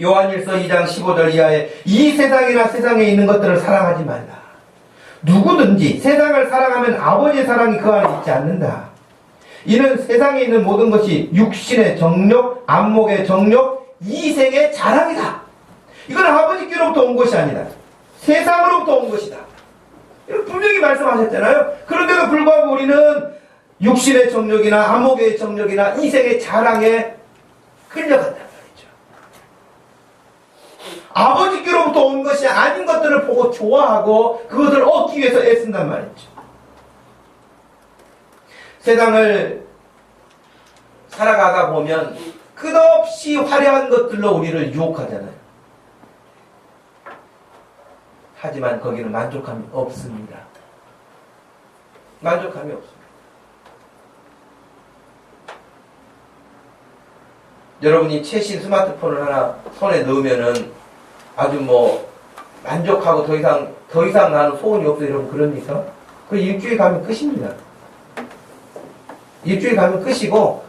요한일서 2장 15절 이하에 이 세상이나 세상에 있는 것들을 사랑하지 말라. 누구든지 세상을 사랑하면 아버지의 사랑이 그 안에 있지 않는다. 이는 세상에 있는 모든 것이 육신의 정욕, 안목의 정욕, 이생의 자랑이다. 이건 아버지께로부터 온 것이 아니다. 세상으로부터 온 것이다. 분명히 말씀하셨잖아요. 그런데도 불구하고 우리는 육신의 정욕이나 안목의 정욕이나 이생의 자랑에 끌려간다. 아버지께로부터 온 것이 아닌 것들을 보고 좋아하고 그것을 얻기 위해서 애쓴단 말이죠. 세상을 살아가다 보면 끝없이 화려한 것들로 우리를 유혹하잖아요. 하지만 거기는 만족함이 없습니다. 만족함이 없습니다. 여러분이 최신 스마트폰을 하나 손에 넣으면은 아주 만족하고 더 이상 나는 소원이 없어 여러분 그럽니까? 그 일주일 가면 끝입니다. 일주일 가면 끝이고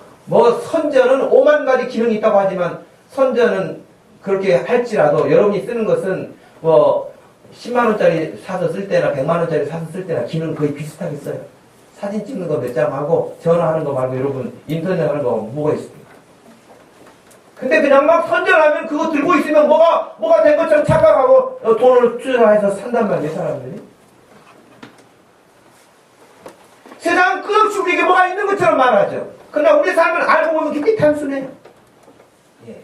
선전은 5만 가지 기능이 있다고 하지만 선전은 그렇게 할지라도 여러분이 쓰는 것은 10만원짜리 사서 쓸 때나 100만원짜리 사서 쓸 때나 기능 거의 비슷하게 써요. 사진 찍는 거 몇 장 하고 전화하는 거 말고 여러분 인터넷 하는 거 뭐가 있습니까? 근데 그냥 막 선전하면 그거 들고 있으면 뭐가 된 것처럼 착각하고 돈을 투자해서 산단 말이에요, 사람들이. 세상은 끝없이 우리에게 뭐가 있는 것처럼 말하죠. 그러나 우리 삶은 알고 보면 굉장히 단순해요. 예.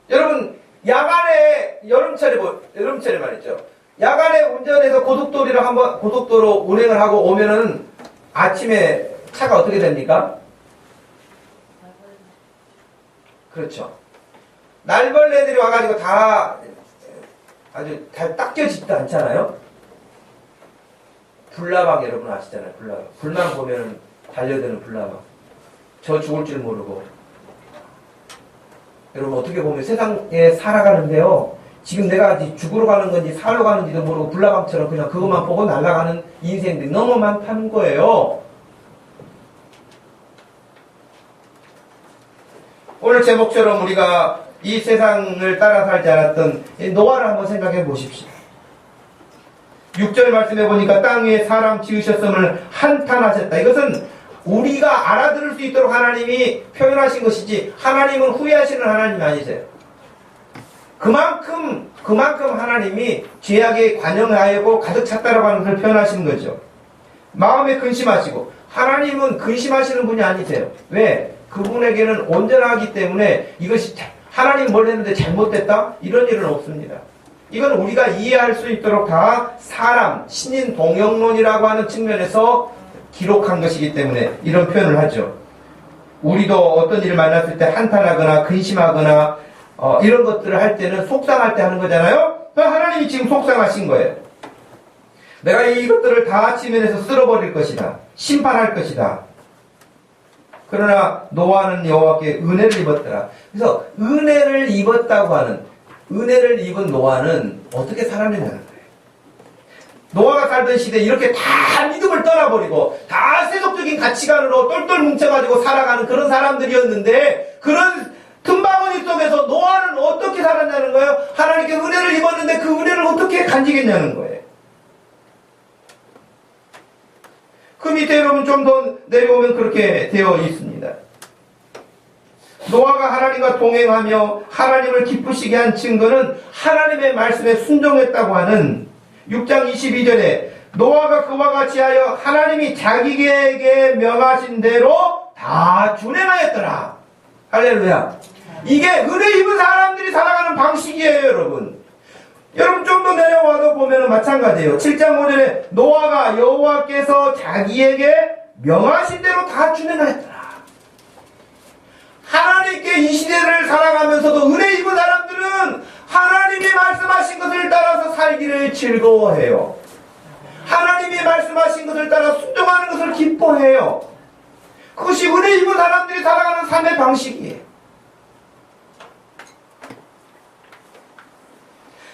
여러분, 야간에, 여름철에 말이죠. 야간에 운전해서 고속도로 운행을 하고 오면은 아침에 차가 어떻게 됩니까? 그렇죠. 날벌레들이 와가지고 다 아주 잘 닦여지지도 않잖아요? 불나방 여러분 아시잖아요, 불나방. 불만 보면은 달려드는 불나방. 저 죽을 줄 모르고. 여러분 어떻게 보면 세상에 살아가는데요. 지금 내가 죽으러 가는 건지 살러 가는지도 모르고 불나방처럼 그냥 그것만 보고 날아가는 인생들이 너무 많다는 거예요. 오늘 제목처럼 우리가 이 세상을 따라 살지 않았던 노아를 한번 생각해 보십시오. 6절 말씀해 보니까 땅 위에 사람 지으셨음을 한탄하셨다. 이것은 우리가 알아들을 수 있도록 하나님이 표현하신 것이지 하나님은 후회하시는 하나님이 아니세요. 그만큼 하나님이 죄악에 관영하고 가득 찼다라고 하는 것을 표현하시는 거죠. 마음에 근심하시고 하나님은 근심하시는 분이 아니세요. 왜? 그분에게는 온전하기 때문에 이것이 하나님 뭘 했는데 잘못됐다? 이런 일은 없습니다. 이건 우리가 이해할 수 있도록 다 신인 동영론이라고 하는 측면에서 기록한 것이기 때문에 이런 표현을 하죠. 우리도 어떤 일을 만났을 때 한탄하거나 근심하거나 이런 것들을 할 때는 속상할 때 하는 거잖아요. 하나님이 지금 속상하신 거예요. 내가 이것들을 다 지면에서 쓸어버릴 것이다. 심판할 것이다. 그러나 노아는 여호와께 은혜를 입었더라. 그래서 은혜를 입은 노아는 어떻게 살아내냐는 거예요. 노아가 살던 시대에 이렇게 다 믿음을 떠나버리고 다 세속적인 가치관으로 똘똘 뭉쳐가지고 살아가는 그런 사람들이었는데 그런 틈바구니 속에서 노아는 어떻게 살았냐는 거예요. 하나님께 은혜를 입었는데 그 은혜를 어떻게 간직했냐는 거예요. 그 밑에 여러분 좀 더 내려오면 그렇게 되어 있습니다. 노아가 하나님과 동행하며 하나님을 기쁘시게 한 증거는 하나님의 말씀에 순종했다고 하는 6장 22절에 노아가 그와 같이 하여 하나님이 자기에게 명하신 대로 다 준행하였더라. 할렐루야. 이게 은혜 입은 사람들이 살아가는 방식이에요, 여러분. 여러분 좀 더 내려와도 보면 마찬가지예요. 7장 5절에 노아가 여호와께서 자기에게 명하신 대로 다 준행하였더라. 하나님께 이 시대를 살아가면서도 은혜 입은 사람들은 하나님이 말씀하신 것을 따라서 살기를 즐거워해요. 하나님이 말씀하신 것을 따라 순종하는 것을 기뻐해요. 그것이 은혜 입은 사람들이 살아가는 삶의 방식이에요.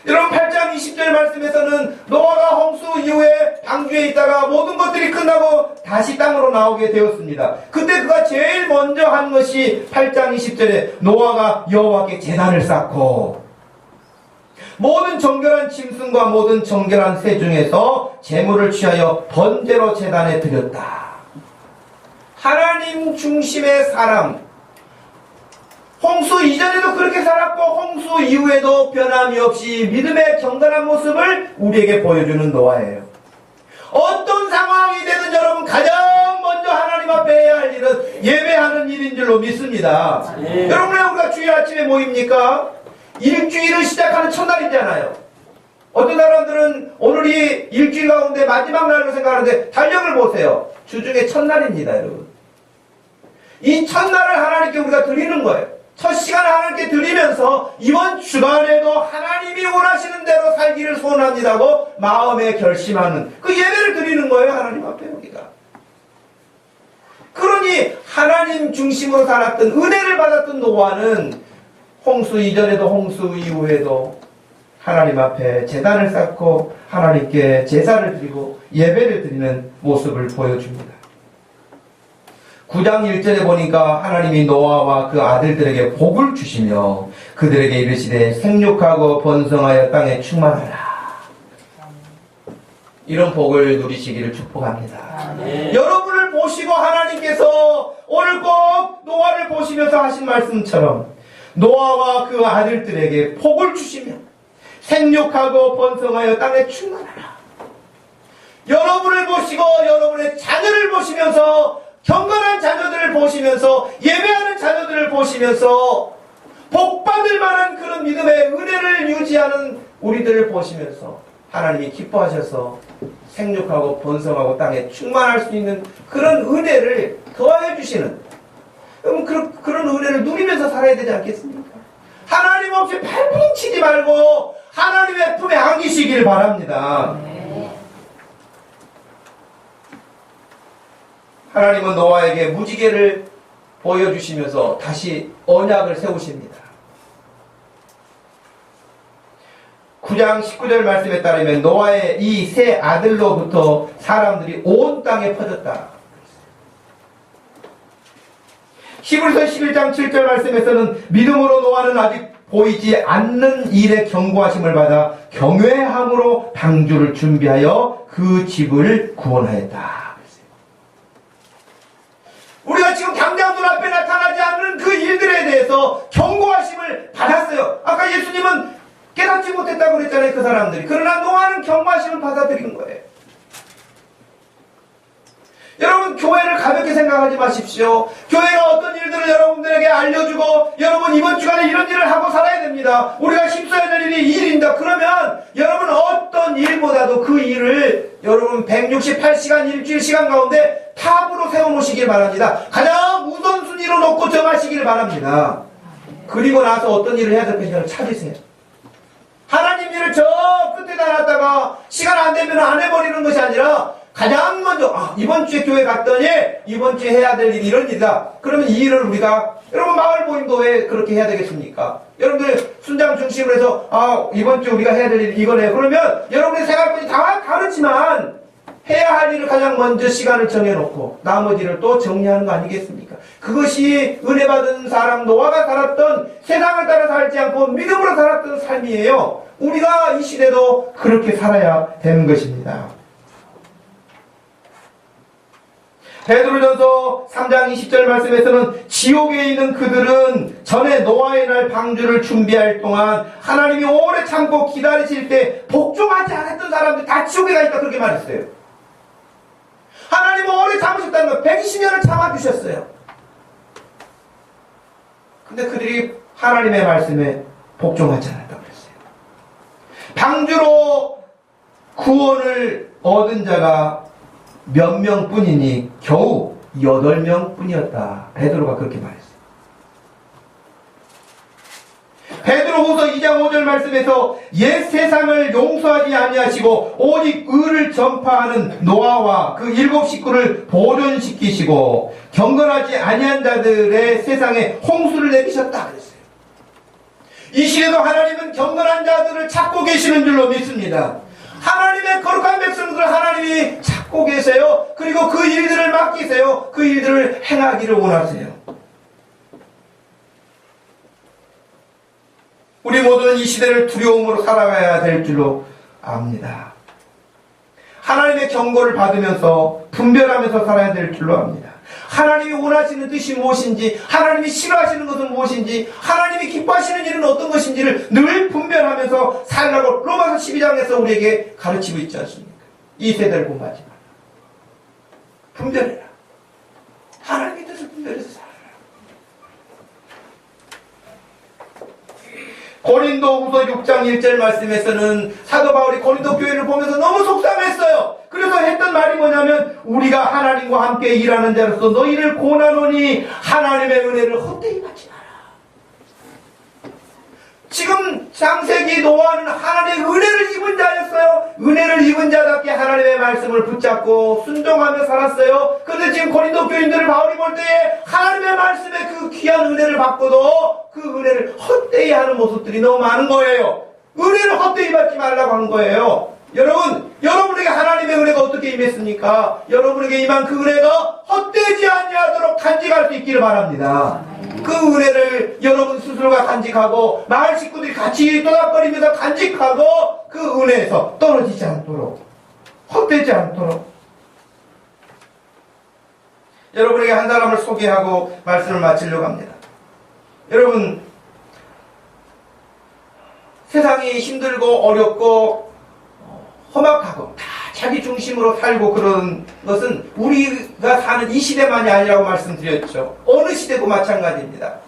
여러분 8장 20절 말씀에서는 노아가 홍수 이후에 방주에 있다가 모든 것들이 끝나고 다시 땅으로 나오게 되었습니다. 그때 그가 제일 먼저 한 것이 8장 20절에 노아가 여호와께 제단을 쌓고 모든 정결한 짐승과 모든 정결한 새 중에서 제물을 취하여 번제로 제단에 드렸다. 하나님 중심의 사람, 홍수 이전에도 그렇게 살았고 홍수 이후에도 변함이 없이 믿음의 경건한 모습을 우리에게 보여주는 노아예요. 어떤 상황이 되든 여러분 가장 먼저 하나님 앞에 해야 할 일은 우리는 예배하는 일인 줄로 믿습니다. 여러분, 왜 우리가 주일 아침에 모입니까? 일주일을 시작하는 첫날이잖아요. 어떤 사람들은 오늘이 일주일 가운데 마지막 날로 생각하는데 달력을 보세요. 주중에 첫날입니다, 여러분. 이 첫날을 하나님께 우리가 드리는 거예요. 첫 시간을 하나님께 드리면서 이번 주간에도 하나님이 원하시는 대로 살기를 소원합니다고 마음에 결심하는 그 예배를 드리는 거예요, 하나님 앞에 우리가. 그러니 하나님 중심으로 살았던 은혜를 받았던 노아는 홍수 이전에도 홍수 이후에도 하나님 앞에 제단을 쌓고 하나님께 제사를 드리고 예배를 드리는 모습을 보여줍니다. 9장 1절에 보니까 하나님이 노아와 그 아들들에게 복을 주시며 그들에게 이르시되 생육하고 번성하여 땅에 충만하라. 이런 복을 누리시기를 축복합니다. 여러분을 보시고 하나님께서 오늘 꼭 노아를 보시면서 하신 말씀처럼 노아와 그 아들들에게 복을 주시며 생육하고 번성하여 땅에 충만하라. 여러분을 보시고 여러분의 자녀를 보시면서 경건한 자녀들을 보시면서 예배하는 자녀들을 보시면서 복받을 만한 그런 믿음의 은혜를 유지하는 우리들을 보시면서 하나님이 기뻐하셔서 생육하고 번성하고 땅에 충만할 수 있는 그런 은혜를 더해 주시는, 그런 은혜를 누리면서 살아야 되지 않겠습니까? 하나님 없이 발버둥 치지 말고 하나님의 품에 안기시길 바랍니다. 하나님은 노아에게 무지개를 보여주시면서 다시 언약을 세우십니다. 9장 19절 말씀에 따르면 노아의 이 세 아들로부터 사람들이 온 땅에 퍼졌다. 히브리서 11장 7절 말씀에서는 믿음으로 노아는 아직 보이지 않는 일에 경고하심을 받아 경외함으로 방주를 준비하여 그 집을 구원하였다. 우리가 지금 당장 눈앞에 나타나지 않는 그 일들에 대해서 경고하심을 받았어요. 아까 예수님은 깨닫지 못했다고 그랬잖아요, 그 사람들이. 그러나 노아는 경고하심을 받아들인 거예요. 여러분, 교회를 가볍게 생각하지 마십시오. 교회가 어떤 일들을 여러분들에게 알려주고 여러분 이번 주간에 이런 일을 하고 살아야 됩니다. 우리가 힘써야 될 일이 이 일입니다. 그러면 여러분 어떤 일보다도 그 일을 여러분 168시간 일주일 시간 가운데 탑으로 세워놓으시길 바랍니다. 가장 우선순위로 놓고 정하시길 바랍니다. 그리고 나서 어떤 일을 해야 될 것인가를 찾으세요. 하나님 일을 저 끝에다 놨다가 시간 안 되면 안 해버리는 것이 아니라 가장 먼저 이번 주에 교회 갔더니 이번 주에 해야 될 일이 이런 일이다. 그러면 이 일을 우리가 여러분 마을 모임도 왜 그렇게 해야 되겠습니까? 여러분들 순장 중심으로 해서 이번 주에 우리가 해야 될 일이 이거네요. 그러면 여러분의 생활권이 다 다르지만 해야 할 일을 가장 먼저 시간을 정해놓고 나머지를 또 정리하는 거 아니겠습니까? 그것이 은혜 받은 사람 노아가 살았던 세상을 따라 살지 않고 믿음으로 살았던 삶이에요. 우리가 이 시대도 그렇게 살아야 되는 것입니다. 베드로전서 3장 20절 말씀에서는 지옥에 있는 그들은 전에 노아의 날 방주를 준비할 동안 하나님이 오래 참고 기다리실 때 복종하지 않았던 사람들 다 지옥에 가 있다 그렇게 말했어요. 하나님은 오래 참으셨다는 거 120년을 참아주셨어요. 근데 그들이 하나님의 말씀에 복종하지 않았다고 그랬어요. 방주로 구원을 얻은 자가 몇 명뿐이니 겨우 8명뿐이었다. 베드로가 그렇게 말했어요. 베드로후서 2장 5절 말씀에서 옛 세상을 용서하지 아니하시고 오직 의를 전파하는 노아와 그 7 식구를 보존시키시고 경건하지 아니한 자들의 세상에 홍수를 내리셨다 그랬어요. 이 시대도 하나님은 경건한 자들을 찾고 계시는 줄로 믿습니다. 하나님의 거룩한 백성들을 하나님이 찾고 계세요. 그리고 그 일들을 맡기세요. 그 일들을 행하기를 원하세요. 우리 모두는 이 시대를 두려움으로 살아가야 될 줄로 압니다. 하나님의 경고를 받으면서 분별하면서 살아야 될 줄로 압니다. 하나님이 원하시는 뜻이 무엇인지, 하나님이 싫어하시는 것은 무엇인지, 하나님이 기뻐하시는 일은 어떤 것인지를 늘 분별하면서 살라고 로마서 12장에서 우리에게 가르치고 있지 않습니까? 이 세대를 공부하지 마라. 분별해라. 하나님의 뜻을 분별해서 살아라. 고린도후서 6장 1절 말씀에서는 사도 바울이 고린도 교회를 보면서 너무 속상했어요. 그래서 했던 말이 뭐냐면 우리가 하나님과 함께 일하는 자로서 너희를 고난하노니 하나님의 은혜를 헛되이 받지 마라. 지금 창세기 노아는 하나님의 은혜를 입은 자였어요. 은혜를 입은 자답게 하나님의 말씀을 붙잡고 순종하며 살았어요. 그런데 지금 고린도 교인들을 바울이 볼 때에 하나님의 말씀에 그 귀한 은혜를 받고도 그 은혜를 헛되이 하는 모습들이 너무 많은 거예요. 은혜를 헛되이 받지 말라고 한 거예요. 여러분, 여러분에게 하나님의 은혜가 어떻게 임했습니까? 여러분에게 임한 그 은혜가 헛되지 아니하도록 간직할 수 있기를 바랍니다. 그 은혜를 여러분 스스로가 간직하고 마을 식구들이 같이 떠닥거리면서 간직하고 그 은혜에서 떨어지지 않도록, 헛되지 않도록. 여러분에게 한 사람을 소개하고 말씀을 마치려고 합니다. 여러분, 세상이 힘들고 어렵고 험악하고 다 자기 중심으로 살고 그런 것은 우리가 사는 이 시대만이 아니라고 말씀드렸죠. 어느 시대도 마찬가지입니다.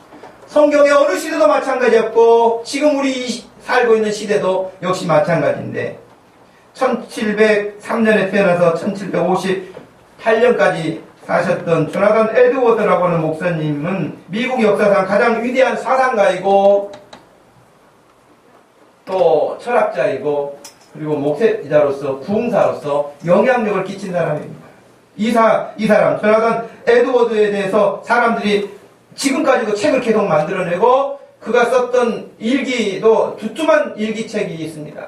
성경의 어느 시대도 마찬가지였고 지금 우리 살고 있는 시대도 역시 마찬가지인데 1703년에 태어나서 1758년까지 사셨던 조나단 에드워드라고 하는 목사님은 미국 역사상 가장 위대한 사상가이고 또 철학자이고 그리고 목회자로서 부흥사로서 영향력을 끼친 사람입니다. 이 사람 조나단 에드워드에 대해서 사람들이 지금까지도 책을 계속 만들어내고 그가 썼던 일기도 두툼한 일기책이 있습니다.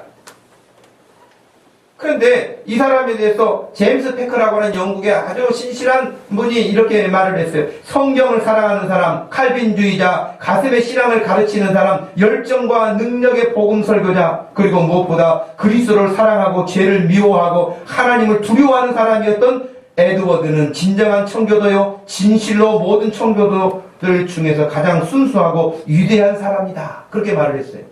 그런데 이 사람에 대해서 제임스 패커라고 하는 영국의 아주 신실한 분이 이렇게 말을 했어요. 성경을 사랑하는 사람, 칼빈주의자, 가슴의 신앙을 가르치는 사람, 열정과 능력의 복음 설교자, 그리고 무엇보다 그리스도를 사랑하고 죄를 미워하고 하나님을 두려워하는 사람이었던 에드워드는 진정한 청교도요, 진실로 모든 청교도들 중에서 가장 순수하고 위대한 사람이다. 그렇게 말을 했어요.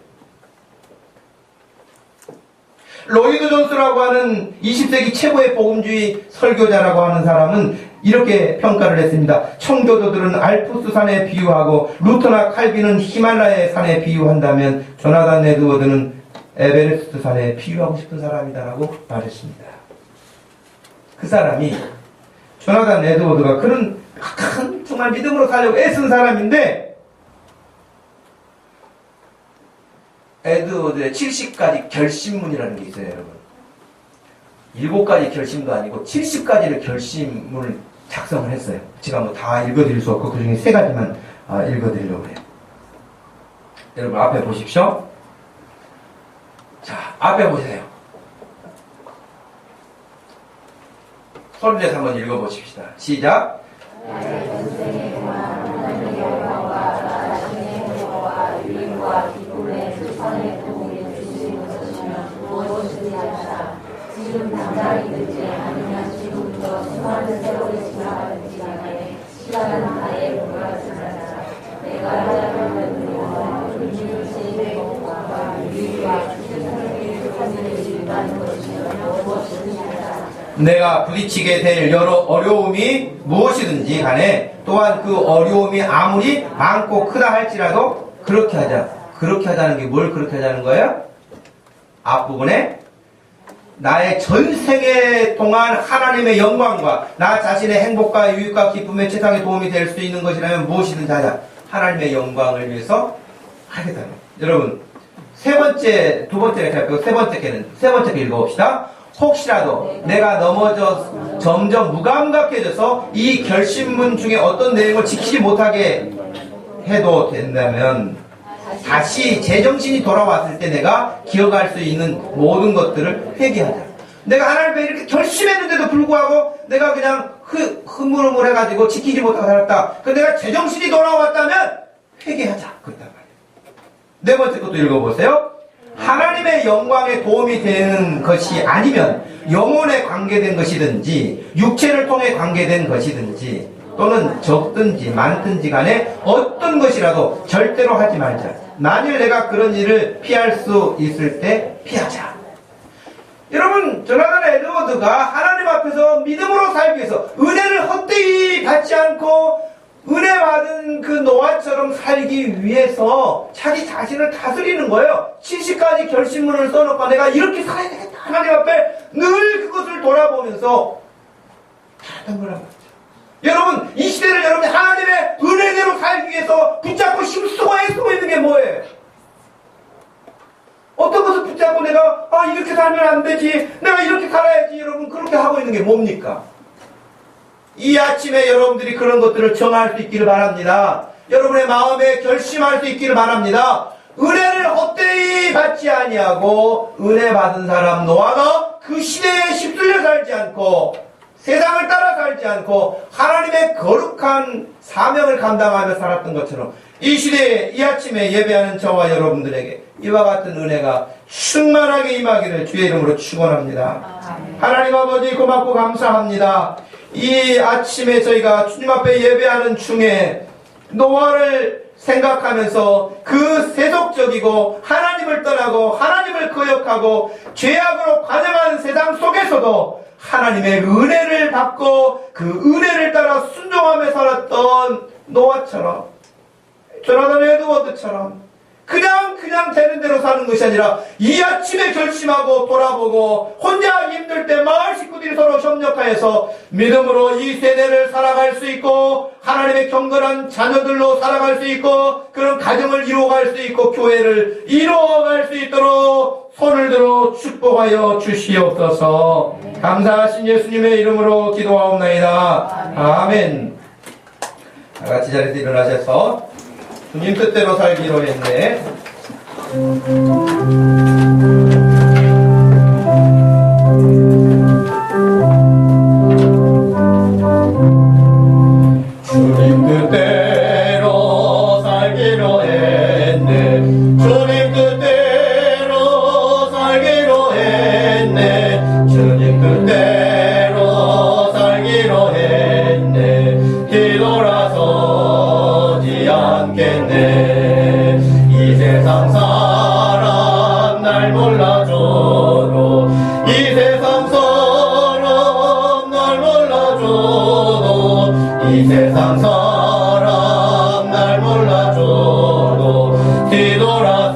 로이드 존스라고 하는 20세기 최고의 복음주의 설교자라고 하는 사람은 이렇게 평가를 했습니다. 청교도들은 알프스 산에 비유하고 루터나 칼빈은 히말라야 산에 비유한다면 조나단 에드워드는 에베레스트 산에 비유하고 싶은 사람이다라고 말했습니다. 그 사람이 조나단 에드워드가 그런 큰 정말 믿음으로 살려고 애쓴 사람인데 에드워드의 70가지 결심문이라는 게 있어요, 여러분. 7가지 결심도 아니고 70가지의 결심문을 작성을 했어요. 제가 뭐 다 읽어드릴 수 없고 그 중에 3가지만 읽어드리려고 해요. 여러분 앞에 보십시오. 자, 앞에 보세요. 소리 내서 한번 읽어보십시다. 시작. 지금 당장이 되지 않으면 지금부터 수많은 세월이 지나가든지 간에 시간은 나의 불가능하다. 내가 하자면 존중의 복과 유의와 세상의 하늘을 일하는 것이면 무엇이든지다. 내가 부딪히게 될 여러 어려움이 무엇이든지 간에 또한 그 어려움이 아무리 많고 크다 할지라도 그렇게 하자. 그렇게 하자는 게 뭘 그렇게 하자는 거예요? 앞부분에 나의 전생에 동안 하나님의 영광과 나 자신의 행복과 유익과 기쁨의 세상에 도움이 될 수 있는 것이라면 무엇이든지 하자. 하나님의 영광을 위해서 하겠다는 거예요. 여러분, 두 번째 게 읽어봅시다. 혹시라도 내가 넘어져 점점 무감각해져서 이 결심문 중에 어떤 내용을 지키지 못하게 해도 된다면 다시 제정신이 돌아왔을 때 내가 기억할 수 있는 모든 것들을 회개하자. 내가 하나님께 이렇게 결심했는데도 불구하고 내가 그냥 흐물흐물해가지고 지키지 못하고 살았다. 그런데 내가 제정신이 돌아왔다면 회개하자. 그렇단 말이에요. 4번째 것도 읽어보세요. 하나님의 영광에 도움이 되는 것이 아니면 영혼에 관계된 것이든지 육체를 통해 관계된 것이든지 또는 적든지 많든지 간에 어떤 것이라도 절대로 하지 말자. 만일 내가 그런 일을 피할 수 있을 때 피하자. 여러분, 조나단 에드워드가 하나님 앞에서 믿음으로 살기 위해서 은혜를 헛되이 받지 않고 노아처럼 살기 위해서 자기 자신을 다스리는 거예요. 70가지 결심문을 써놓고 내가 이렇게 살아야 되겠다. 하나님 앞에 늘 그것을 돌아보면서 살았던 거란 말이죠. 여러분, 이 시대를 여러분이 하나님의 은혜대로 살기 위해서 붙잡고 힘쓰고 애쓰고 있는 게 뭐예요? 어떤 것을 붙잡고 내가 이렇게 살면 안 되지, 내가 이렇게 살아야지, 여러분 그렇게 하고 있는 게 뭡니까? 이 아침에 여러분들이 그런 것들을 정할 수 있기를 바랍니다. 여러분의 마음에 결심할 수 있기를 바랍니다. 은혜를 헛되이 받지 아니하고 은혜 받은 사람 노아가 그 시대에 휩쓸려 살지 않고 세상을 따라 살지 않고 하나님의 거룩한 사명을 감당하며 살았던 것처럼 이 시대에 이 아침에 예배하는 저와 여러분들에게 이와 같은 은혜가 충만하게 임하기를 주의 이름으로 축원합니다. 하나님 아버지 고맙고 감사합니다. 이 아침에 저희가 주님 앞에 예배하는 중에 노아를 생각하면서 그 세속적이고 하나님을 떠나고 하나님을 거역하고 죄악으로 관영하는 세상 속에서도 하나님의 은혜를 받고 그 은혜를 따라 순종하며 살았던 노아처럼, 조나단 에드워드처럼 그냥 되는 대로 사는 것이 아니라 이 아침에 결심하고 돌아보고 혼자 힘들 때 마을 식구들이 서로 협력하여서 믿음으로 이 세대를 살아갈 수 있고 하나님의 경건한 자녀들로 살아갈 수 있고 그런 가정을 이루어갈 수 있고 교회를 이루어갈 수 있도록 손을 들어 축복하여 주시옵소서. 감사하신 예수님의 이름으로 기도하옵나이다. 아멘. 다같이 자리에서 일어나셔서 주님 뜻대로 살기로 했네. 주님 뜻대로 살기로 했네. 주님 뜻대로 살기로 했네. 주님 뜻대로 살기로 했네. 뒤돌아서지 않겠네. 이 세상 사람 날 몰라줘도 이 세상 사람 날 몰라줘도 이 세상 사람 날 몰라줘도 뒤돌아서지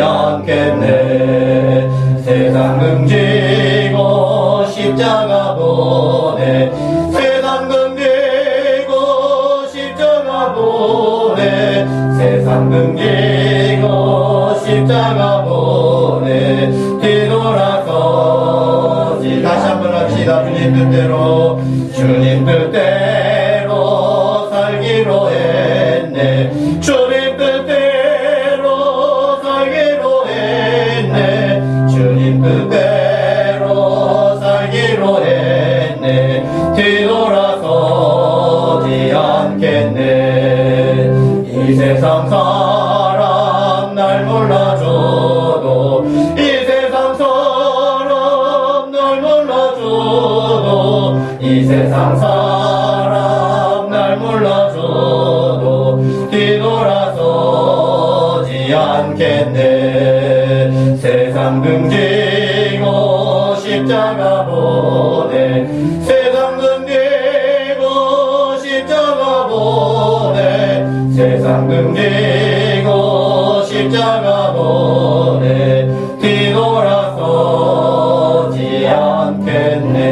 않겠네. 세상 등지고 십자가 보내. 세상 등지고 십자가 보내. 세상 등지고 십자가 보내. 뒤돌아서지. 다시 한번 합시다. 주님 뜻대로 주님 뜻대로 살기로 했네. 주님 뜻대로 살기로 했네. 주님 뜻대로 살기로 했네. 뒤돌아서지 않겠네. 이 세상 사람 날 몰라줘도 이 세상 사람 날 몰라줘도 이 세상 사람 날 몰라줘도 뒤돌아서지 않겠네. 세상 등지고 십자가 보내. 세상 등지고 십자가 보내. 세상 등지고 십자가 보내. 뒤돌아서지 않겠네.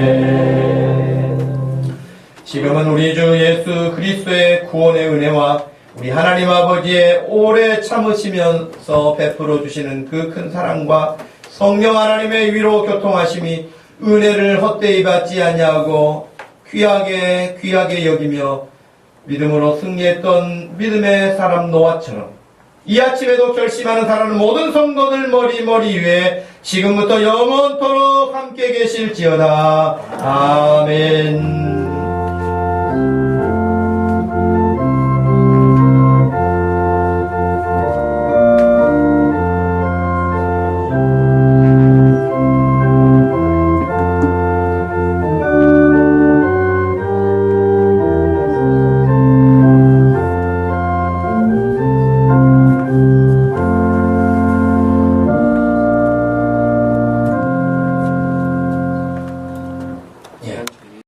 지금은 우리 주 예수 그리스도의 구원의 은혜와 우리 하나님 아버지의 오래 참으시면서 베풀어 주시는 그 큰 사랑과 성령 하나님의 위로 교통하심이 은혜를 헛되이 받지 아니하고 귀하게 여기며 믿음으로 승리했던 믿음의 사람 노아처럼 이 아침에도 결심하는 사랑하는 모든 성도들 머리 위에 지금부터 영원토록 함께 계실지어다. 아멘.